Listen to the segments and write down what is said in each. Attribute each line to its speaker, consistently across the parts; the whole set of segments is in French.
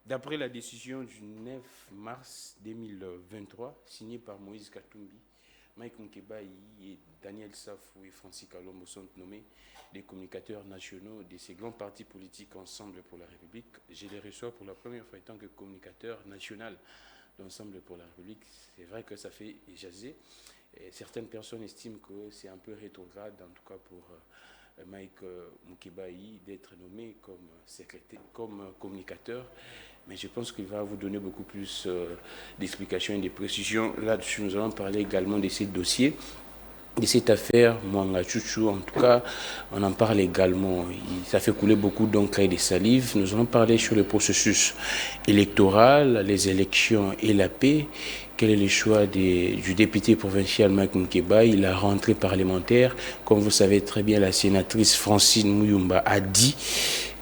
Speaker 1: D'après la décision du 9 mars 2023, signée par Moïse Katumbi, Mike Moukebaï et Daniel Safou et Francis Kalombo sont nommés les communicateurs nationaux de ces grands partis politiques Ensemble pour la République. Je les reçois pour la première fois en tant que communicateur national d'Ensemble pour la République. C'est vrai que ça fait jaser. Et certaines personnes estiment que c'est un peu rétrograde, en tout cas pour Mike Moukebaï, d'être nommé comme communicateur. Mais je pense qu'il va vous donner beaucoup plus d'explications et de précisions là-dessus. Nous allons parler également de ces dossiers, de cette affaire Mwanga Chouchou. En tout cas, on en parle également. Ça fait couler beaucoup d'encre et de salive. Nous allons parler sur le processus électoral, les élections et la paix. Quel est le choix du député provincial Mike Moukebaï, la rentrée parlementaire? Comme vous savez très bien, la sénatrice Francine Mouyumba a dit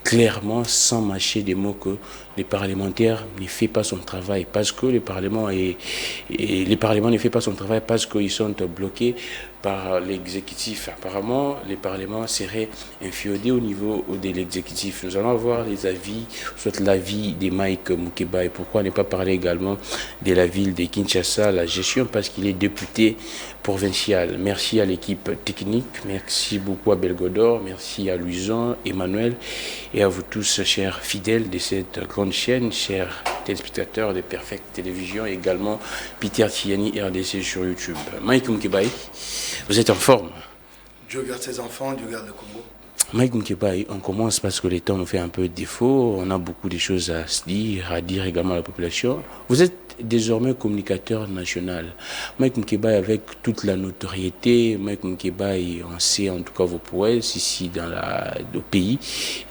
Speaker 1: clairement, sans mâcher des mots, que les parlementaires ne font pas son travail parce que le Parlement ne fait pas son travail parce qu'ils sont bloqués par l'exécutif. Apparemment, le Parlement serait inféodé au niveau de l'exécutif. Nous allons avoir les avis, soit l'avis de Mike Moukebaï. Pourquoi ne pas parler également de la ville de Kinshasa, la gestion, parce qu'il est député provincial. Merci à l'équipe technique, merci beaucoup à Belgodor, merci à Louison, Emmanuel et à vous tous, chers fidèles de cette grande chaîne, chers téléspectateurs de Perfect Télévision, et également Peter Tiani, RDC sur YouTube. Mike Moukebaï, vous êtes en forme?
Speaker 2: Dieu garde ses enfants, Dieu garde le Congo.
Speaker 1: Mike Moukebaï, on commence parce que le temps nous fait un peu défaut, on a beaucoup de choses à dire également à la population. Vous êtes désormais communicateur national. Mike Moukebaï, avec toute la notoriété, Mike Moukebaï, on sait en tout cas vos prouesses ici au pays,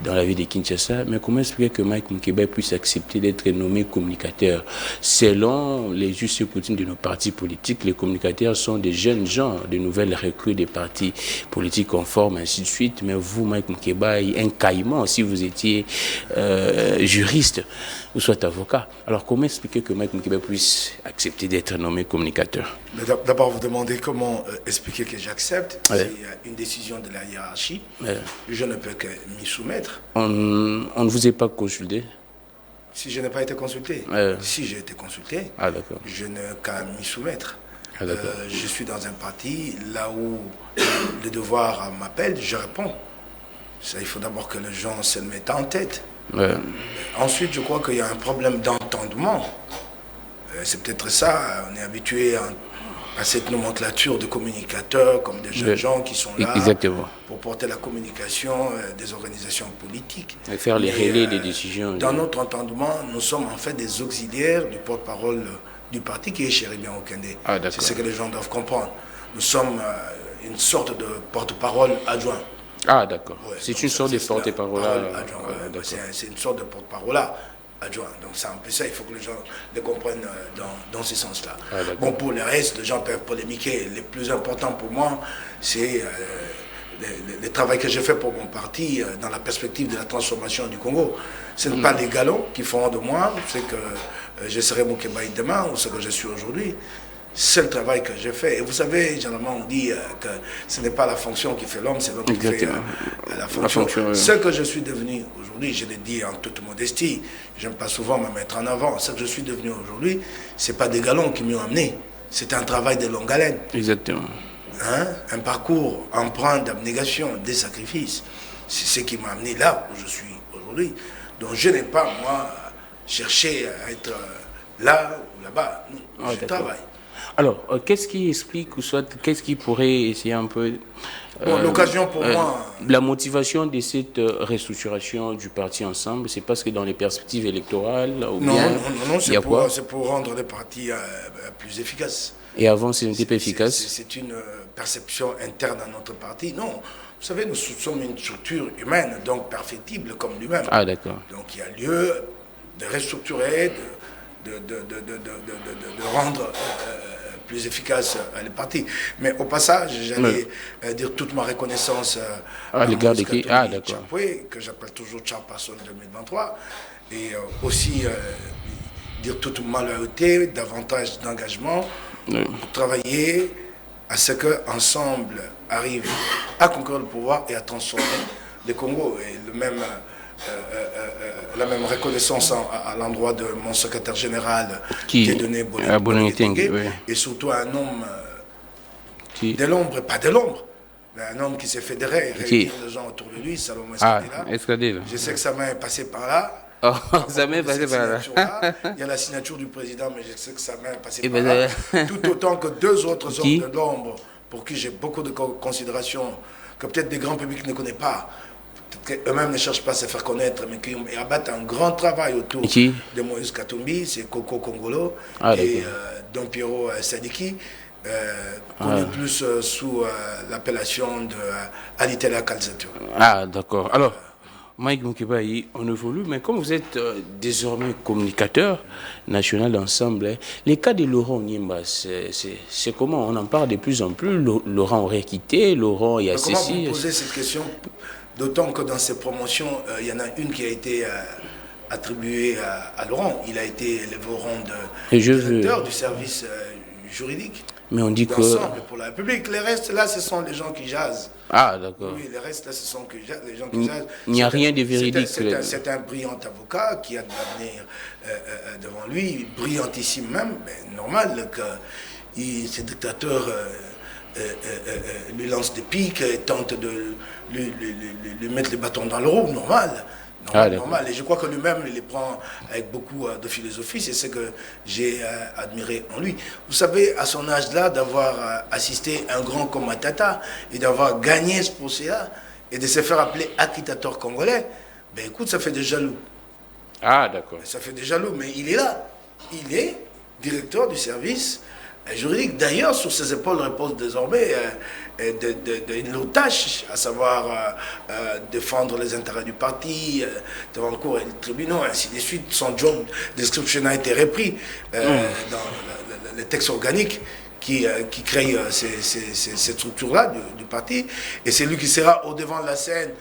Speaker 1: dans la ville de Kinshasa, mais comment expliquer que Mike Moukebaï puisse accepter d'être nommé communicateur? Selon les us et coutumes de nos partis politiques, les communicateurs sont des jeunes gens, de nouvelles recrues des partis politiques conformes, ainsi de suite, mais vous, Mike Moukebaï, un caïman, si vous étiez juriste ou soit avocat. Alors comment expliquer que Mike Moukebaï puisse accepter d'être nommé communicateur?
Speaker 2: D'abord, vous demandez comment expliquer que j'accepte.
Speaker 1: Ouais.
Speaker 2: C'est une décision de la hiérarchie. Ouais. Je ne peux que m'y soumettre.
Speaker 1: On ne vous est pas consulté?
Speaker 2: Si je n'ai pas été consulté,
Speaker 1: ouais.
Speaker 2: Si j'ai été consulté, je n'ai qu'à m'y soumettre. Je suis dans un parti, là où le devoir m'appelle, je réponds. Ça, il faut d'abord que les gens se le mettent en tête. Ouais. Ensuite, je crois qu'il y a un problème d'entendement. C'est peut-être ça, on est habitué à cette nomenclature de communicateurs, comme des jeunes gens qui sont là pour porter la communication des organisations politiques.
Speaker 1: Et faire les relais des décisions.
Speaker 2: Dans notre entendement, nous sommes en fait des auxiliaires du porte-parole du parti qui est Chéribien Okende. C'est ce que les gens doivent comprendre. Nous sommes une sorte de porte-parole adjoint.
Speaker 1: Ah, d'accord. Ouais, c'est une sorte de porte-parole adjoint.
Speaker 2: C'est une sorte de porte-parole adjoint. Donc c'est un peu ça, il faut que les gens le comprennent dans ce sens-là. Bon, pour le reste, les gens peuvent polémiquer. Le plus important pour moi, c'est le travail que j'ai fait pour mon parti dans la perspective de la transformation du Congo. Ce n'est pas les galons qui feront de moi, c'est que je serai Moukebaï demain ou ce que je suis aujourd'hui. C'est le travail que j'ai fait. Et vous savez, généralement, on dit que ce n'est pas la fonction qui fait l'homme, c'est l'homme qui fait la fonction. Ce que je suis devenu aujourd'hui, je l'ai dit en toute modestie, je n'aime pas souvent me mettre en avant, ce que je suis devenu aujourd'hui, ce n'est pas des galons qui m'ont amené, c'est un travail de longue haleine.
Speaker 1: Exactement.
Speaker 2: Un parcours empreint d'abnégation, des sacrifices. C'est ce qui m'a amené là où je suis aujourd'hui. Donc je n'ai pas, moi, cherché à être là ou là-bas. Non, je travaille.
Speaker 1: Alors, qu'est-ce qui explique, ou soit qu'est-ce qui pourrait essayer un peu...
Speaker 2: l'occasion pour moi...
Speaker 1: La motivation de cette restructuration du parti Ensemble, c'est parce que dans les perspectives électorales...
Speaker 2: Non, c'est pour rendre le parti plus efficace.
Speaker 1: Et avant, ce n'était pas efficace?
Speaker 2: C'est une perception interne à notre parti. Non, vous savez, nous sommes une structure humaine, donc perfectible comme lui-même.
Speaker 1: Ah, d'accord.
Speaker 2: Donc il y a lieu de restructurer, de rendre... plus efficace le parti. Mais au passage, j'allais dire toute ma reconnaissance
Speaker 1: à l'égard de qui? Ah, d'accord.
Speaker 2: Chapoué, que j'appelle toujours Chapason 2023, et aussi dire toute ma loyauté, davantage d'engagement pour travailler à ce qu'ensemble arrive à conquérir le pouvoir et à transformer le Congo. Et le même la même reconnaissance à l'endroit de mon secrétaire général qui est donné
Speaker 1: oui.
Speaker 2: Et surtout à un homme de l'ombre, pas de l'ombre, mais un homme qui s'est fédéré, réunir les gens autour de lui, Salomon Escadé. Je sais que sa main est passée par là.
Speaker 1: Oh, sa main est passée par là.
Speaker 2: Il y a la signature du président, mais je sais que sa main est passée par là. Tout autant que deux autres hommes de l'ombre, pour qui j'ai beaucoup de considération, que peut-être des grands publics ne connaissent pas. Peut-être qu'eux-mêmes ne cherchent pas à se faire connaître, mais qui abattent un grand travail autour de Moïse Katumbi, c'est Coco Congolo et Don Piero Sadiki, connu plus sous l'appellation de Alitela Kalzato.
Speaker 1: Ah, d'accord. Alors, Mike Mukebayi, on évolue, mais comme vous êtes désormais communicateur national d'ensemble, les cas de Laurent Nyimba, c'est comment? On en parle de plus en plus. Laurent aurait quitté, Laurent y a ceci.
Speaker 2: Comment vous posez cette question? D'autant que dans ces promotions, il y en a une qui a été attribuée à Laurent. Il a été élevé au rang de directeur du service juridique.
Speaker 1: Mais on dit que...
Speaker 2: pour la République. Les restes, là, ce sont les gens qui jasent.
Speaker 1: Ah, d'accord.
Speaker 2: Oui, les restes, là, ce sont les gens qui jasent.
Speaker 1: Il n'y a rien de véridique.
Speaker 2: C'est un brillant avocat qui a de l'avenir devant lui, brillantissime même, mais normal que ces dictateurs lui lancent des piques et tentent de lui mettre les bâtons dans le roue, normal. Normal. Et je crois que lui-même, il les prend avec beaucoup de philosophie. C'est ce que j'ai admiré en lui. Vous savez, à son âge-là, d'avoir assisté à un grand comme Matata et d'avoir gagné ce procès-là et de se faire appeler acquittateur congolais, ben écoute, ça fait des jaloux.
Speaker 1: Ah, d'accord.
Speaker 2: Ça fait des jaloux, mais il est là. Il est directeur du service juridique. D'ailleurs, sur ses épaules repose désormais une lourde tâche, à savoir défendre les intérêts du parti devant le cours et les tribunaux, ainsi de suite. Son job description a été repris dans les textes organiques qui créent ces structures-là du parti. Et c'est lui qui sera au devant de la scène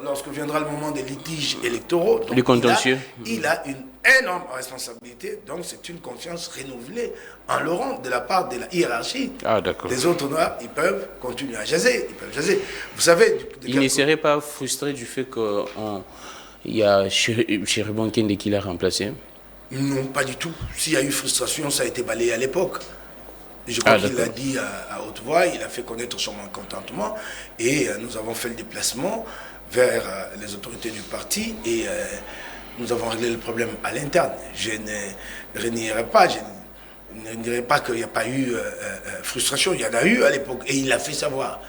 Speaker 2: lorsque viendra le moment des litiges électoraux. Donc,
Speaker 1: les contentieux.
Speaker 2: Il a une énorme responsabilité, donc c'est une confiance renouvelée en Laurent de la part de la hiérarchie.
Speaker 1: Ah, d'accord.
Speaker 2: Les autres noirs, ils peuvent continuer à jaser, Vous savez...
Speaker 1: Il ne serait pas frustré du fait qu'il y a Chéribon Kende qui l'a remplacé?
Speaker 2: Non, pas du tout. S'il y a eu frustration, ça a été balayé à l'époque. Je crois qu'il l'a dit à haute voix, il a fait connaître son mécontentement et nous avons fait le déplacement vers les autorités du parti et nous avons réglé le problème à l'interne. Je ne renierai pas, je ne dirais pas qu'il n'y a pas eu frustration, il y en a eu à l'époque et il l'a fait savoir.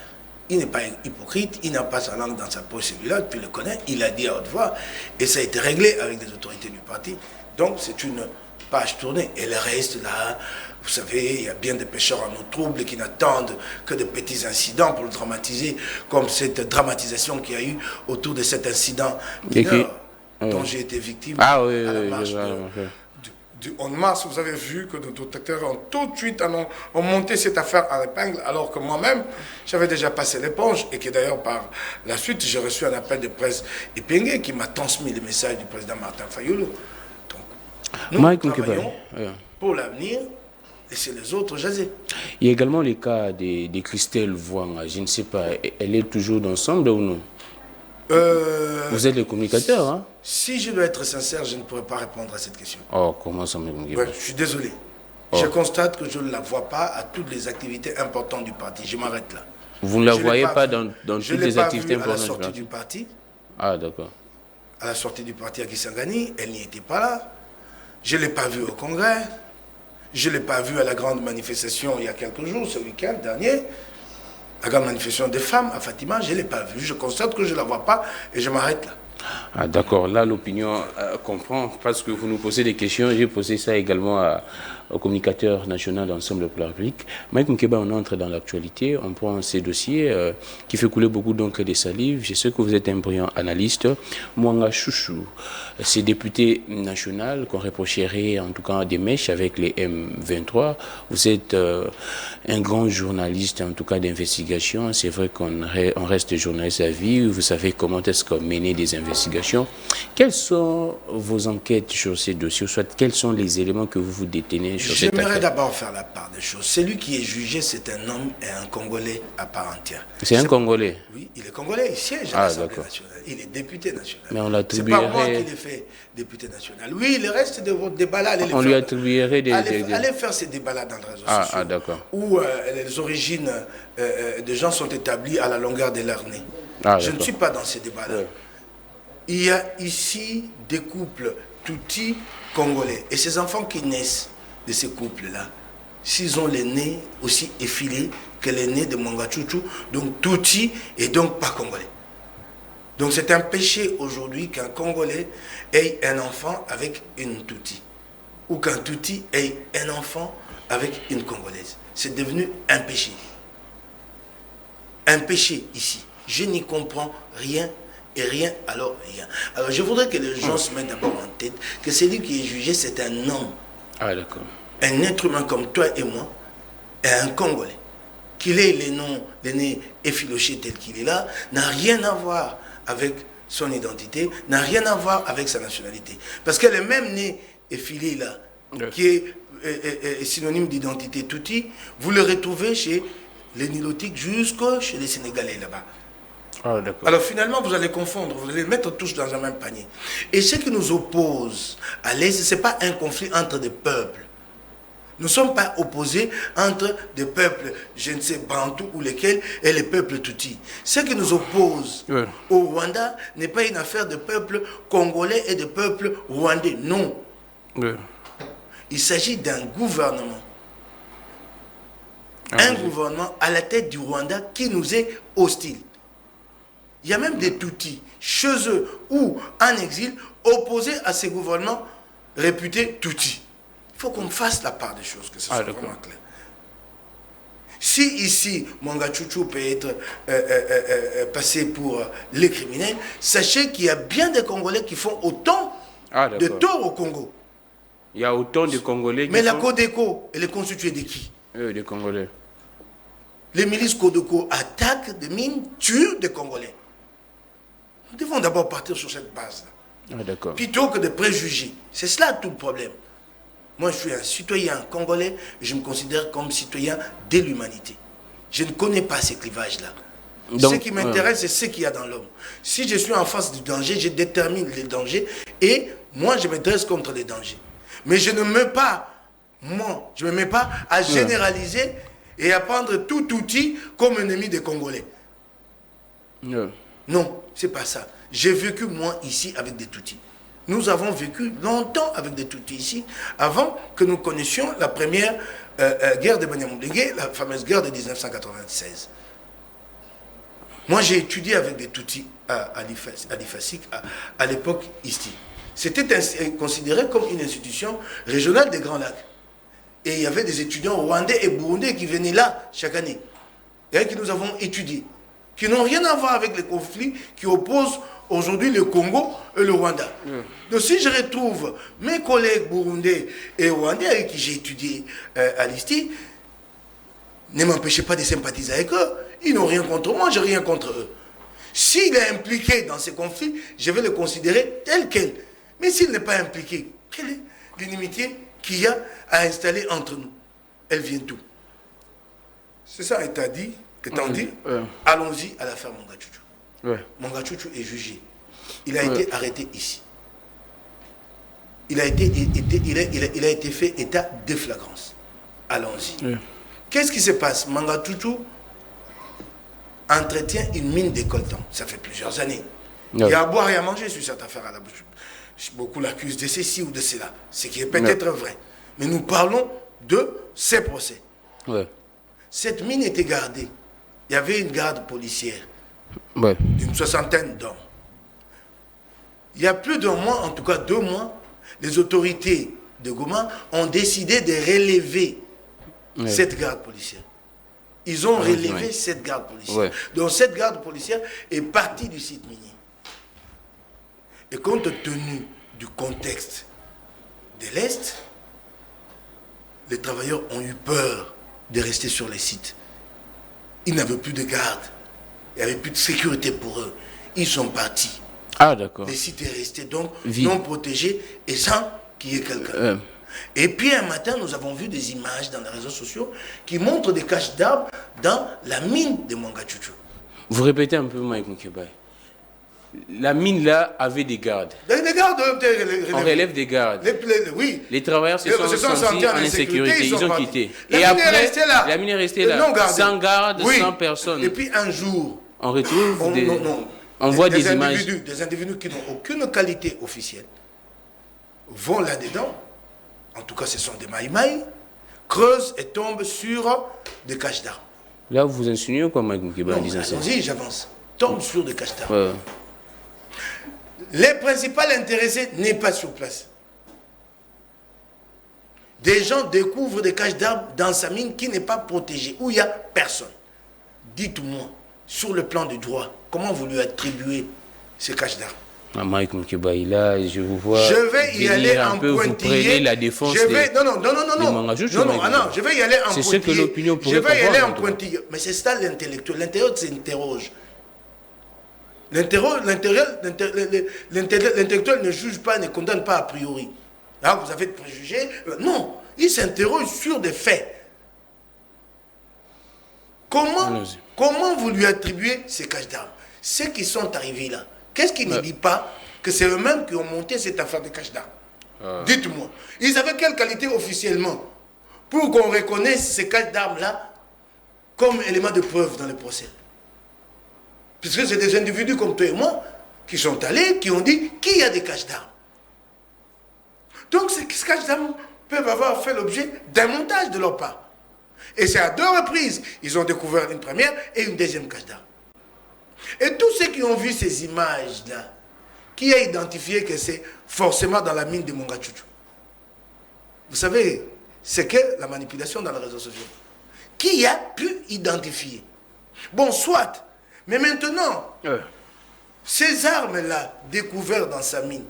Speaker 2: Il n'est pas hypocrite, il n'a pas sa langue dans sa poche, celui-là, tu le connais, il l'a dit à haute voix et ça a été réglé avec les autorités du parti. Donc c'est une page tournée et le reste là... Vous savez, il y a bien des pêcheurs en eau trouble qui n'attendent que de petits incidents pour le dramatiser, comme cette dramatisation qu'il y a eu autour de cet incident mineur dont j'ai été victime à la marche du 11 mars. Vous avez vu que nos acteurs ont tout de suite ont monté cette affaire à l'épingle, alors que moi-même, j'avais déjà passé l'éponge et que d'ailleurs, par la suite, j'ai reçu un appel de presse épinglé qui m'a transmis le message du président Martin Fayulu. Donc, nous travaillons pour l'avenir. Et c'est les autres jaser.
Speaker 1: Il y a également le cas de Christelle Voanga. Je ne sais pas, elle est toujours ensemble ou non? Vous êtes le communicateur, hein?
Speaker 2: Si je dois être sincère, je ne pourrais pas répondre à cette question.
Speaker 1: Oh, comment ça me...
Speaker 2: Je suis désolé. Je constate que je ne la vois pas à toutes les activités importantes du parti. Je m'arrête là.
Speaker 1: Vous ne la voyez pas dans toutes les activités importantes
Speaker 2: du parti? Je ne l'ai pas vue à la sortie du parti.
Speaker 1: Ah, d'accord.
Speaker 2: À la sortie du parti à Kisangani, elle n'y était pas là. Je ne l'ai pas vue au congrès. Je ne l'ai pas vu à la grande manifestation il y a quelques jours, ce week-end dernier. La grande manifestation des femmes à Fatima, je ne l'ai pas vue. Je constate que je ne la vois pas et je m'arrête là.
Speaker 1: Ah, d'accord. Là, l'opinion comprend parce que vous nous posez des questions. J'ai posé ça également au communicateur national d'ensemble pour la République. Mike Mukeba, on entre dans l'actualité. On prend ces dossiers qui fait couler beaucoup d'encre de salive. Je sais que vous êtes un brillant analyste. Mwanga Chouchou, c'est député national qu'on reprocherait en tout cas des mèches avec les M23. Vous êtes un grand journaliste, en tout cas d'investigation. C'est vrai qu'on reste journaliste à vie. Vous savez comment est-ce qu'on menait des investigations. Quelles sont vos enquêtes sur ces dossiers? Soit quels sont les éléments que vous détenez
Speaker 2: J'aimerais d'abord faire la part des choses. Celui qui est jugé, c'est un homme et un Congolais à part entière.
Speaker 1: C'est un Congolais?
Speaker 2: Oui, il est Congolais, il siège à l'Assemblée nationale. Il est député national.
Speaker 1: Mais on l'attribuerait...
Speaker 2: C'est pas moi qui l'ai fait député national. Oui, le reste de votre débat-là,
Speaker 1: on lui attribuerait des...
Speaker 2: Allez faire ces débats-là dans les réseaux sociaux.
Speaker 1: Ah, d'accord.
Speaker 2: Où les origines des gens sont établies à la longueur de leur nez. Je ne suis pas dans ces débats-là. Ouais. Il y a ici des couples Tutsi congolais. Et ces enfants qui naissent de ces couples-là, s'ils ont les nez aussi effilés que les nez de Mangachouchou, donc Tutsi et donc pas congolais. Donc c'est un péché aujourd'hui qu'un Congolais ait un enfant avec une Tutsi. Ou qu'un Tutsi ait un enfant avec une Congolaise. C'est devenu un péché. Un péché ici. Je n'y comprends rien. Et rien, alors rien. Alors je voudrais que les gens se mettent d'abord en tête que celui qui est jugé, c'est un homme.
Speaker 1: Ah, d'accord.
Speaker 2: Un être humain comme toi et moi, et un Congolais. Qu'il ait les nez effilochés tel qu'il est là, n'a rien à voir avec son identité, n'a rien à voir avec sa nationalité. Parce que le même nez effilé là, qui est synonyme d'identité Tutsi, vous le retrouvez chez les Nilotiques jusqu'à chez les Sénégalais là-bas.
Speaker 1: Ah,
Speaker 2: alors finalement, vous allez confondre, vous allez les mettre tous dans un même panier. Et ce qui nous oppose à l'Est, ce n'est pas un conflit entre des peuples. Nous ne sommes pas opposés entre des peuples, je ne sais, Bantou ou lesquels, et les peuples Tutsi. Ce qui nous oppose au Rwanda n'est pas une affaire de peuples congolais et de peuples rwandais. Non. Il s'agit d'un gouvernement. Un gouvernement à la tête du Rwanda qui nous est hostile. Il y a même des Tutsis chez eux ou en exil opposés à ces gouvernements réputés Tutsis. Il faut qu'on fasse la part des choses, que ce soit vraiment clair. Si ici, Mangachouchou peut être passé pour les criminels, sachez qu'il y a bien des Congolais qui font autant de tort au Congo.
Speaker 1: Il y a autant de Congolais qui
Speaker 2: Mais la Codeco, elle est constituée de qui?
Speaker 1: Des Congolais.
Speaker 2: Les milices Codeco attaquent des mines, tuent des Congolais. Nous devons d'abord partir sur cette base-là. Plutôt que de préjugés. C'est cela tout le problème. Moi, je suis un citoyen congolais et je me considère comme citoyen de l'humanité. Je ne connais pas ces clivages-là. Ce qui m'intéresse, c'est ce qu'il y a dans l'homme. Si je suis en face du danger, je détermine les dangers et moi, je me dresse contre les dangers. Mais je ne me mets pas, je ne me mets pas à généraliser et à prendre tout outil comme ennemi des Congolais. Non, c'est pas ça. J'ai vécu, moi, ici, avec des Tutsis. Nous avons vécu longtemps avec des Tutsis ici, avant que nous connaissions la première guerre de Banyamulenge, la fameuse guerre de 1996. Moi, j'ai étudié avec des Tutsis à l'IFASIC, à l'époque, ici. C'était considéré comme une institution régionale des Grands Lacs. Et il y avait des étudiants rwandais et burundais qui venaient là chaque année, et qui nous avons étudiés, qui n'ont rien à voir avec les conflits qui opposent aujourd'hui le Congo et le Rwanda. Donc si je retrouve mes collègues burundais et rwandais avec qui j'ai étudié à l'ISTI, ne m'empêchez pas de sympathiser avec eux. Ils n'ont rien contre moi, je n'ai rien contre eux. S'il est impliqué dans ces conflits, je vais le considérer tel quel. Mais s'il n'est pas impliqué, quelle est l'inimitié qu'il y a à installer entre nous? Elle vient d'où? C'est ça, étant dit, allons-y à l'affaire Mangachouchou. Mangachouchou est jugé. Il a été arrêté ici. Il a été fait état de flagrance. Allons-y. Qu'est-ce qui se passe? Mangachouchou entretient une mine de coltan. Ça fait plusieurs années. Il y a à boire et à manger sur cette affaire à la bouche. Beaucoup l'accusent de ceci ou de cela, ce qui est peut-être vrai. Mais nous parlons de ces procès. Cette mine était gardée. Il y avait une garde policière d'une soixantaine d'hommes. Il y a plus d'un mois, en tout cas 2 mois, les autorités de Goma ont décidé de relever cette garde policière. Ils ont relevé cette garde policière. Donc cette garde policière est partie du site minier. Et compte tenu du contexte de l'Est, les travailleurs ont eu peur de rester sur les sites. Ils n'avaient plus de garde. Il n'y avait plus de sécurité pour eux. Ils sont partis.
Speaker 1: Ah, d'accord.
Speaker 2: Les sites est resté donc non protégés et sans qu'il y ait quelqu'un. Et puis un matin, nous avons vu des images dans les réseaux sociaux qui montrent des caches d'armes dans la mine de Mwangachuchu.
Speaker 1: Vous répétez un peu, Mike Moukébaye. La mine là avait des gardes.
Speaker 2: Des gardes.
Speaker 1: On relève des gardes.
Speaker 2: Oui.
Speaker 1: Les travailleurs se sont sentis en insécurité. Ils ont quitté. Et après, la mine est restée là. Sans garde, sans personne.
Speaker 2: Et puis un jour,
Speaker 1: on retrouve on voit des images.
Speaker 2: Des individus qui n'ont aucune qualité officielle vont là-dedans. En tout cas, ce sont des maïmaïs, creusent et tombent sur des caches d'armes.
Speaker 1: Là, vous insinuez quoi, Mike Moukébaye, en disant ça?
Speaker 2: Allons-y, j'avance. Tombent sur des caches d'armes. Ouais. Les principaux intéressés n'est pas sur place. Des gens découvrent des caches d'armes dans sa mine qui n'est pas protégée, où il n'y a personne. Dites-moi, sur le plan du droit, comment vous lui attribuez ces caches d'armes?
Speaker 1: Ah, Mike Moukébaye, là, je vous vois.
Speaker 2: Je vais y aller en pointillé.
Speaker 1: Vous prenez la défense.
Speaker 2: Non, je vais y aller en pointillé.
Speaker 1: C'est ce que l'opinion pourrait
Speaker 2: comprendre. Je vais y aller en pointillé. Mais c'est ça l'intellectuel. L'intellectuel s'interroge. L'intellectuel ne juge pas, ne condamne pas a priori. Là, vous avez des préjugés. Non, il s'interroge sur des faits. Comment vous lui attribuez ces caches d'armes? Ceux qui sont arrivés là, qu'est-ce qui ne dit pas que c'est eux-mêmes qui ont monté cette affaire de caches d'armes? Dites-moi, ils avaient quelle qualité officiellement pour qu'on reconnaisse ces caches d'armes-là comme élément de preuve dans le procès? Puisque c'est des individus comme toi et moi qui sont allés, qui ont dit qu'il y a des caches d'armes. Donc ces caches d'armes peuvent avoir fait l'objet d'un montage de leur part. Et c'est à 2 reprises, ils ont découvert une première et une deuxième cache d'armes. Et tous ceux qui ont vu ces images-là, qui a identifié que c'est forcément dans la mine de Mwangachuchu? Vous savez, c'est que la manipulation dans les réseaux sociaux. Qui a pu identifier? Bon, soit, mais maintenant, ces armes-là, découvertes dans sa mine,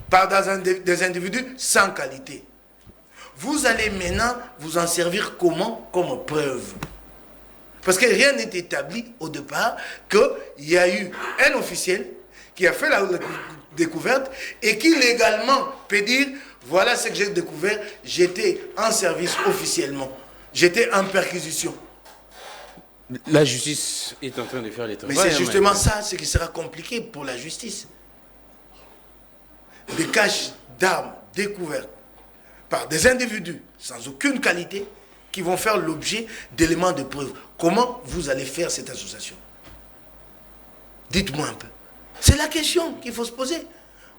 Speaker 2: par des individus sans qualité, vous allez maintenant vous en servir comment? Comme preuve. Parce que rien n'est établi au départ qu'il y a eu un officiel qui a fait la découverte et qui légalement peut dire voilà ce que j'ai découvert, j'étais en service officiellement, j'étais en perquisition.
Speaker 1: La justice est en train de faire les travaux.
Speaker 2: Mais c'est justement ça ce qui sera compliqué pour la justice. Des caches d'armes découvertes par des individus sans aucune qualité qui vont faire l'objet d'éléments de preuve. Comment vous allez faire cette association? Dites-moi un peu. C'est la question qu'il faut se poser.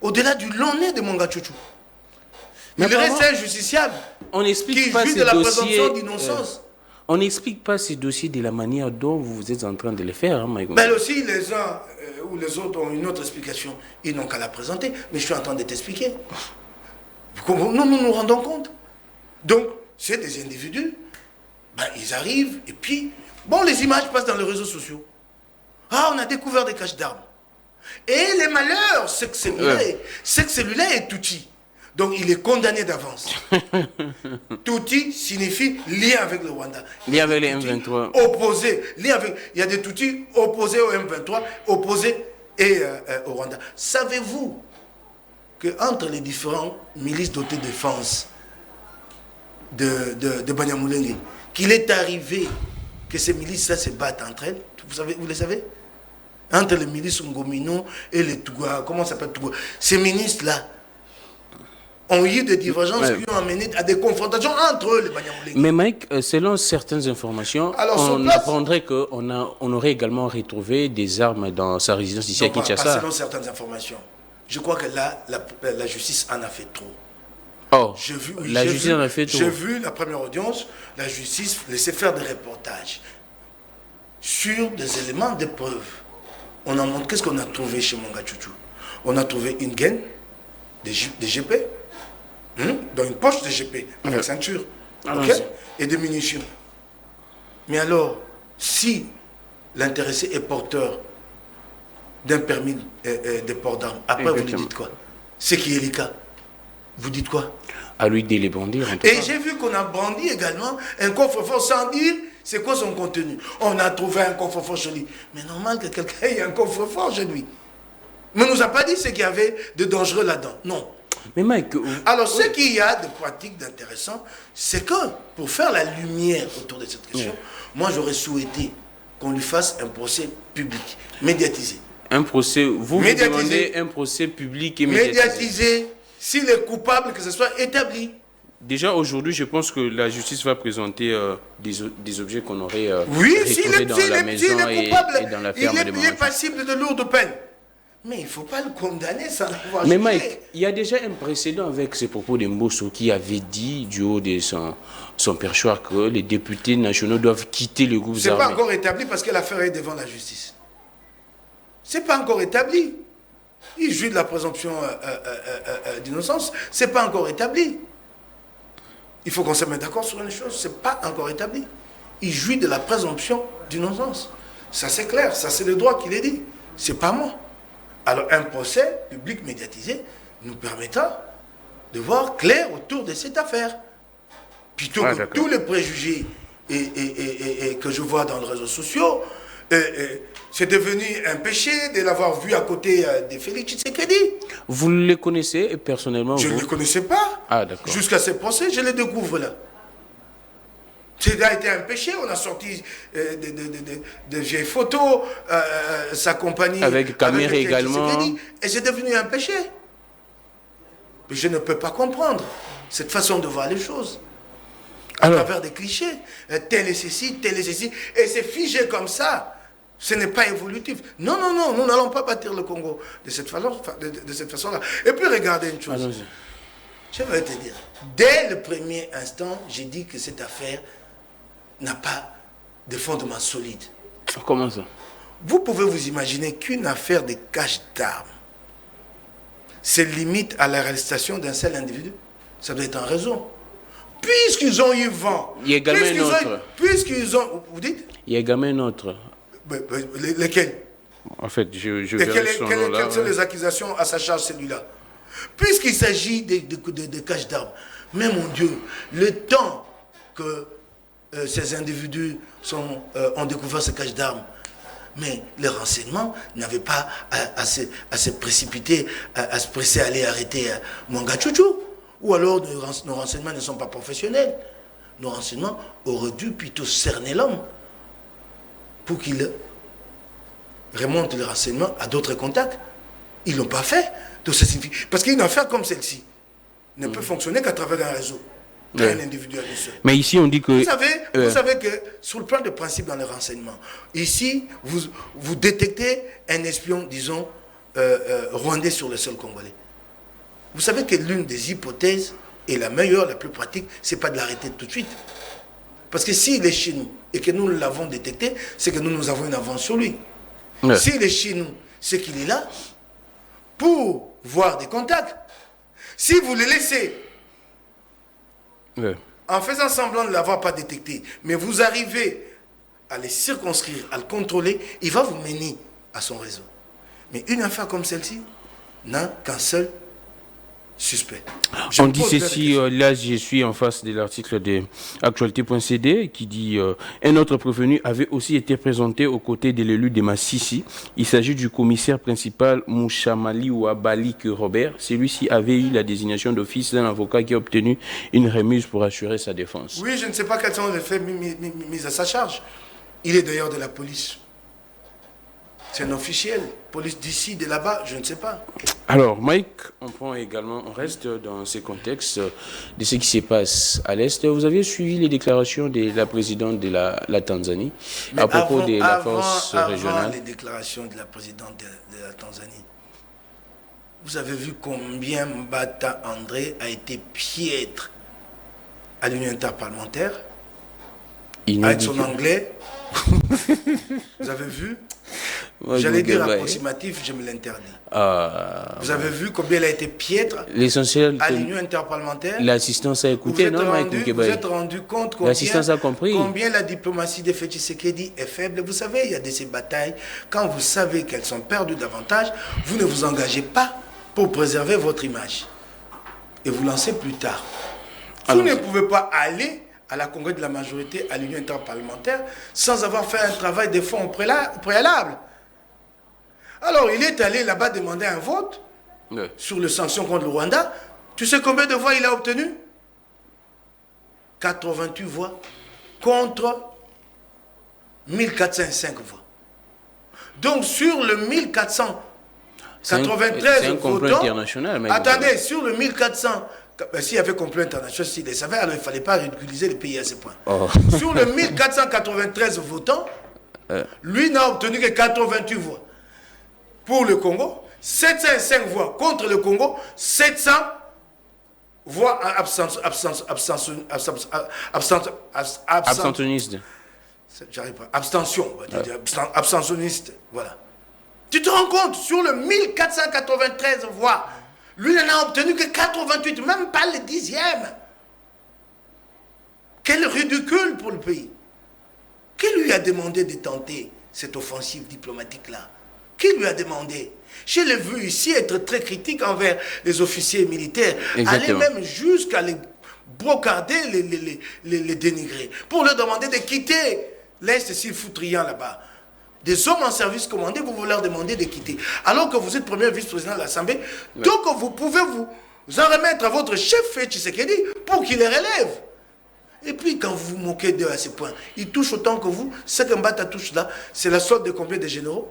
Speaker 2: Au-delà du long nez de Mwangachuchu. Il reste injusticiable.
Speaker 1: On n'explique pas ces dossiers. On n'explique pas ces dossiers de la manière dont vous êtes en train de les faire. Hein,
Speaker 2: mais aussi, les uns ou les autres ont une autre explication. Ils n'ont qu'à la présenter. Mais je suis en train de t'expliquer. Nous nous rendons compte. Donc, c'est des individus. Ils arrivent et puis, bon, les images passent dans les réseaux sociaux. Ah, on a découvert des caches d'armes. Et les malheurs, c'est que celui-là est Tutsi. Donc, il est condamné d'avance. Tutsi signifie lien avec le Rwanda.
Speaker 1: Lien avec les M23.
Speaker 2: Opposé. Il y a des Tutsis opposés au M23, opposés au Rwanda. Savez-vous qu'entre les différents milices dotées de défense de Banyamulenge, qu'il est arrivé que ces milices-là se battent entre elles? Vous le savez? Entre les milices Ngomino et les Touga, comment ça s'appelle Touga? Ces ministres-là ont eu des divergences qui ont amené à des confrontations entre eux, les Banyamulenge.
Speaker 1: Mais Mike, selon certaines informations, on apprendrait qu'on aurait également retrouvé des armes dans sa résidence ici à Kinshasa.
Speaker 2: Pas selon certaines informations. Je crois que là, la justice en a fait trop.
Speaker 1: Oh, la justice en a fait trop.
Speaker 2: J'ai vu la première audience, la justice laissait faire des reportages sur des éléments de preuve. On a montré, qu'est-ce qu'on a trouvé chez Mwangachuchu? On a trouvé une gaine, des GP, dans une poche de GP, avec ceinture, et des munitions. Mais alors, si l'intéressé est porteur d'un permis de port d'armes, après vous lui dites quoi? C'est qui est le cas? Vous dites quoi?
Speaker 1: À lui de les brandir.
Speaker 2: Et j'ai vu qu'on a brandi également un coffre-fort sans dire c'est quoi son contenu. On a trouvé un coffre-fort chez lui. Mais normal que quelqu'un ait un coffre-fort chez lui. Mais on ne nous a pas dit ce qu'il y avait de dangereux là-dedans. Non.
Speaker 1: Mais Mike...
Speaker 2: Alors, ce qu'il y a de pratique, d'intéressant, c'est que pour faire la lumière autour de cette question, moi, j'aurais souhaité qu'on lui fasse un procès public, médiatisé.
Speaker 1: Un procès, vous demandez un procès public et médiatisé.
Speaker 2: Médiatisé, s'il est coupable, que ce soit établi.
Speaker 1: Déjà aujourd'hui, je pense que la justice va présenter des objets qu'on aurait
Speaker 2: retrouvés
Speaker 1: dans la maison et dans la ferme de
Speaker 2: il est passible de lourdes peines. Mais il ne faut pas le condamner sans l'avoir jugé.
Speaker 1: Mais Mike, il y a déjà un précédent avec ces propos de Mbosso qui avait dit du haut de son perchoir que les députés nationaux doivent quitter le groupe armé.
Speaker 2: Ce n'est pas encore établi parce que l'affaire est devant la justice. Ce n'est pas encore établi. Il jouit de la présomption d'innocence. Ce n'est pas encore établi. Il faut qu'on se mette d'accord sur une chose. Ce n'est pas encore établi. Il jouit de la présomption d'innocence. Ça c'est clair. Ça c'est le droit qui l'est dit. Ce n'est pas moi. Alors un procès public médiatisé nous permettra de voir clair autour de cette affaire. Plutôt que tous les préjugés et que je vois dans les réseaux sociaux, c'est devenu un péché de l'avoir vu à côté de Félix Tshisekedi.
Speaker 1: Vous les connaissez personnellement?
Speaker 2: Je ne les connaissais pas.
Speaker 1: Ah, d'accord.
Speaker 2: Jusqu'à ce procès, je les découvre là. Ça a été un péché, on a sorti de vieilles photos, sa compagnie...
Speaker 1: Avec caméra également.
Speaker 2: Et c'est devenu un péché. Mais je ne peux pas comprendre cette façon de voir les choses. À travers des clichés. Tel est ceci, tel est ceci. Et c'est figé comme ça. Ce n'est pas évolutif. Non, non, non, nous n'allons pas bâtir le Congo de cette façon-là. Et puis regardez une chose. Je vais te dire, dès le premier instant, j'ai dit que cette affaire n'a pas de fondement solide.
Speaker 1: Comment ça?
Speaker 2: Vous pouvez vous imaginer qu'une affaire de cache d'armes se limite à l'arrestation d'un seul individu? Ça doit être un réseau. Puisqu'ils ont eu vent.
Speaker 1: Il y a également un autre.
Speaker 2: Puisqu'ils ont... Vous dites?
Speaker 1: Il y a également un autre.
Speaker 2: Lesquels?
Speaker 1: En fait, je
Speaker 2: quelles sont les accusations à sa charge, celui-là? Puisqu'il s'agit de cache d'armes, mais mon Dieu, le temps que ces individus ont découvert ces caches d'armes, mais les renseignements n'avaient pas à se précipiter, à se presser à aller arrêter Mwanga Chouchou. Ou alors nos renseignements ne sont pas professionnels. Nos renseignements auraient dû plutôt cerner l'homme pour qu'il remonte les renseignements à d'autres contacts. Ils ne l'ont pas fait. Donc ça signifie... Parce qu'une affaire comme celle-ci ne peut fonctionner qu'à travers un réseau, un individu à lui seul.
Speaker 1: Mais ici, on dit que...
Speaker 2: Vous savez que sur le plan de principe dans les renseignements, ici, vous détectez un espion, disons, rwandais sur le sol congolais. Vous savez que l'une des hypothèses, et la meilleure, la plus pratique, c'est pas de l'arrêter tout de suite. Parce que s'il est chez nous et que nous l'avons détecté, c'est que nous avons une avance sur lui. Ouais. S'il est chez nous, c'est qu'il est là pour voir des contacts. Si vous le laissez, en faisant semblant de ne l'avoir pas détecté, mais vous arrivez à le circonscrire, à le contrôler, il va vous mener à son réseau. Mais une affaire comme celle-ci n'a qu'un seul suspect.
Speaker 1: On dit ceci, là je suis en face de l'article de actualité.cd qui dit un autre prévenu avait aussi été présenté aux côtés de l'élu de Massissi. Il s'agit du commissaire principal Mouchamali Ouabalik Robert. Celui-ci avait eu la désignation d'office d'un avocat qui a obtenu une remise pour assurer sa défense.
Speaker 2: Oui, je ne sais pas quels sont les faits mis à sa charge. Il est d'ailleurs de la police. C'est un officiel, police d'ici, de là-bas, je ne sais pas.
Speaker 1: Alors, Mike, on reste dans ce contexte de ce qui se passe à l'Est. Vous aviez suivi les déclarations de la présidente de la Tanzanie à propos de la force régionale.
Speaker 2: Avant les déclarations de la présidente de la Tanzanie, vous avez vu combien Mbata André a été piètre à l'Union interparlementaire avec son anglais. Vous avez vu? J'allais dire approximatif, je me l'interdis. Vous avez vu combien il a été piètre à l'Union interparlementaire.
Speaker 1: L'assistance a écouté, non, Mike Moukebaye?
Speaker 2: Vous êtes rendu compte combien la diplomatie de Félix Tshisekedi est faible. Vous savez, il y a de ces batailles, quand vous savez qu'elles sont perdues davantage, vous ne vous engagez pas pour préserver votre image. Et vous lancez plus tard. Vous ne pouvez pas aller à la congrès de la majorité, à l'Union interparlementaire, sans avoir fait un travail de fond préalable. Alors, il est allé là-bas demander un vote sur les sanctions contre le Rwanda. Tu sais combien de voix il a obtenu? 88 voix contre 1405 voix. Donc sur le 1493 votants, attendez, sur le 1400, s'il y avait complot international, s'il les savait, alors il ne fallait pas ridiculiser le pays à ce point. Sur le 1493 votants, lui n'a obtenu que 88 voix. Pour le Congo, 705 voix contre le Congo, 700 voix
Speaker 1: abstentionnistes.
Speaker 2: J'arrive pas. Abstention, on va dire, abstentionniste, voilà. Tu te rends compte, sur le 1493 voix, lui n'en a obtenu que 88, même pas le 10e. Quel ridicule pour le pays. Qui lui a demandé de tenter cette offensive diplomatique-là? Qui lui a demandé? Je l'ai vu ici être très critique envers les officiers militaires,
Speaker 1: exactement,
Speaker 2: aller même jusqu'à les brocarder, les dénigrer, pour leur demander de quitter l'Est s'ils foutent rien là-bas. Des hommes en service commandé, vous leur demandez de quitter. Alors que vous êtes premier vice-président de l'Assemblée, donc vous pouvez vous en remettre à votre chef, Tshisekedi, pour qu'il les relève. Et puis quand vous vous moquez d'eux à ce point, ils touchent autant que vous. Ce que Mbata touche là, c'est la solde de combien de généraux?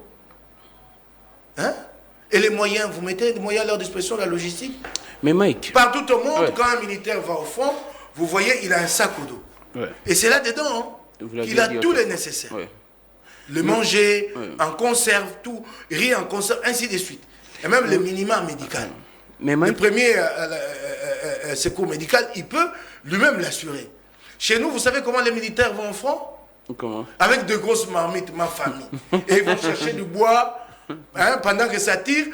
Speaker 2: Hein? Et les moyens, vous mettez des moyens à leur disposition, la logistique?
Speaker 1: Mais Mike,
Speaker 2: partout au monde, quand un militaire va au front, vous voyez, il a un sac au dos. Et c'est là-dedans qu'il a tout le nécessaire. Le manger, en conserve, tout, riz en conserve, ainsi de suite. Et même le minimum médical. Mais Mike, le premier secours médical, il peut lui-même l'assurer. Chez nous, vous savez comment les militaires vont au front?
Speaker 1: Comment?
Speaker 2: Avec de grosses marmites, ma famille. Et ils vont chercher du bois. Hein, pendant que ça tire,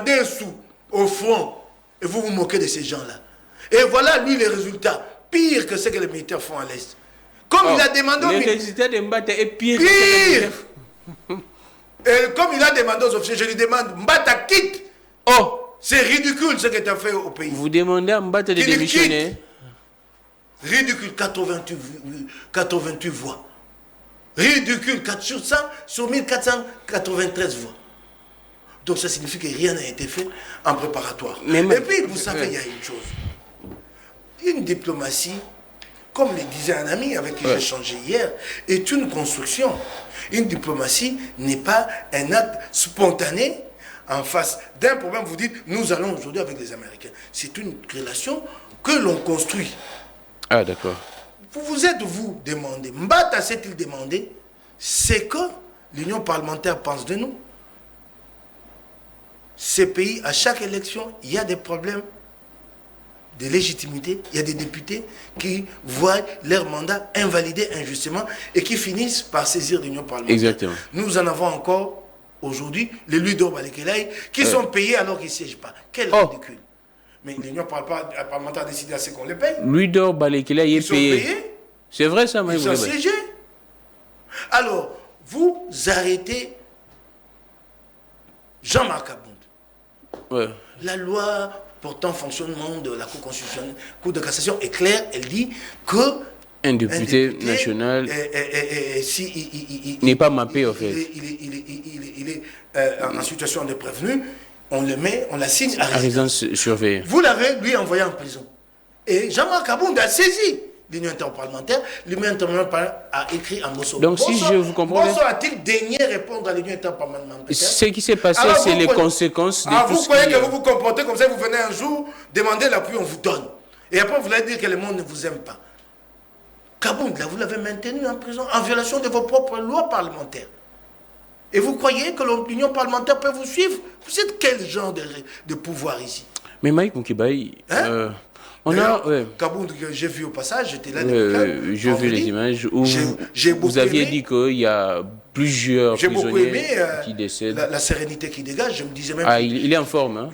Speaker 2: des sous au front. Et vous vous moquez de ces gens-là. Et voilà, lui, les résultats. Pire que ce que les militaires font à l'Est. Comme il a demandé...
Speaker 1: Les résultats de Mbata est pire.
Speaker 2: Et comme il a demandé aux officiers, je lui demande, Mbata quitte. Oh, c'est ridicule ce que tu as fait au pays.
Speaker 1: Vous demandez à Mbata de démissionner.
Speaker 2: Ridicule, 88 voix. Ridicule, 400 sur 1493 voix. Donc ça signifie que rien n'a été fait en préparatoire. Et puis, vous savez, il y a une chose. Une diplomatie, comme le disait un ami avec qui j'ai échangé hier, est une construction. Une diplomatie n'est pas un acte spontané en face d'un problème. Vous dites, nous allons aujourd'hui avec les Américains. C'est une relation que l'on construit.
Speaker 1: Ah, d'accord.
Speaker 2: Vous vous êtes, vous, demandé, Mbata s'est-il demandé, c'est que l'Union parlementaire pense de nous. Ces pays, à chaque élection, il y a des problèmes de légitimité. Il y a des députés qui voient leur mandat invalidé injustement et qui finissent par saisir l'Union parlementaire.
Speaker 1: Exactement.
Speaker 2: Nous en avons encore aujourd'hui les Ludo Balekelaï qui sont payés alors qu'ils ne siègent pas. Quel ridicule. Mais l'Union parlementaire a décidé à ce qu'on les paye.
Speaker 1: Ludo Balekelaï est payé.
Speaker 2: Ils sont payés.
Speaker 1: C'est vrai ça,
Speaker 2: mais ils sont siégés. Alors, vous arrêtez Jean-Marc Abound. La loi portant fonctionnement de la Cour constitutionnelle, Cour de cassation est claire. Elle dit que
Speaker 1: un député national n'est pas mappé en fait.
Speaker 2: Il est en situation de prévenu. On le met, on l'assigne à
Speaker 1: résidence surveillée.
Speaker 2: Vous l'avez, lui, envoyé en prison. Et Jean-Marc Abound a saisi l'Union interparlementaire. L'Union interparlementaire a écrit en Bosso.
Speaker 1: Donc, si je vous comprends bien...
Speaker 2: Bosso a-t-il daigné répondre à l'Union interparlementaire?
Speaker 1: Ce qui s'est passé, c'est les conséquences de tout
Speaker 2: vous croyez que vous vous comportez comme ça, vous venez un jour, demandez l'appui, on vous donne. Et après, vous allez dire que le monde ne vous aime pas. Kabound, là, vous l'avez maintenu en prison en violation de vos propres lois parlementaires. Et vous croyez que l'Union parlementaire peut vous suivre? Vous êtes quel genre de pouvoir ici?
Speaker 1: Mais Mike Moukibaï, on a...
Speaker 2: Kabound, que j'ai vu au passage, j'étais là.
Speaker 1: J'ai vu les images où vous aviez dit qu'il y a plusieurs prisonniers qui décèdent.
Speaker 2: La sérénité qui dégage, je me disais même...
Speaker 1: il est en forme. Hein?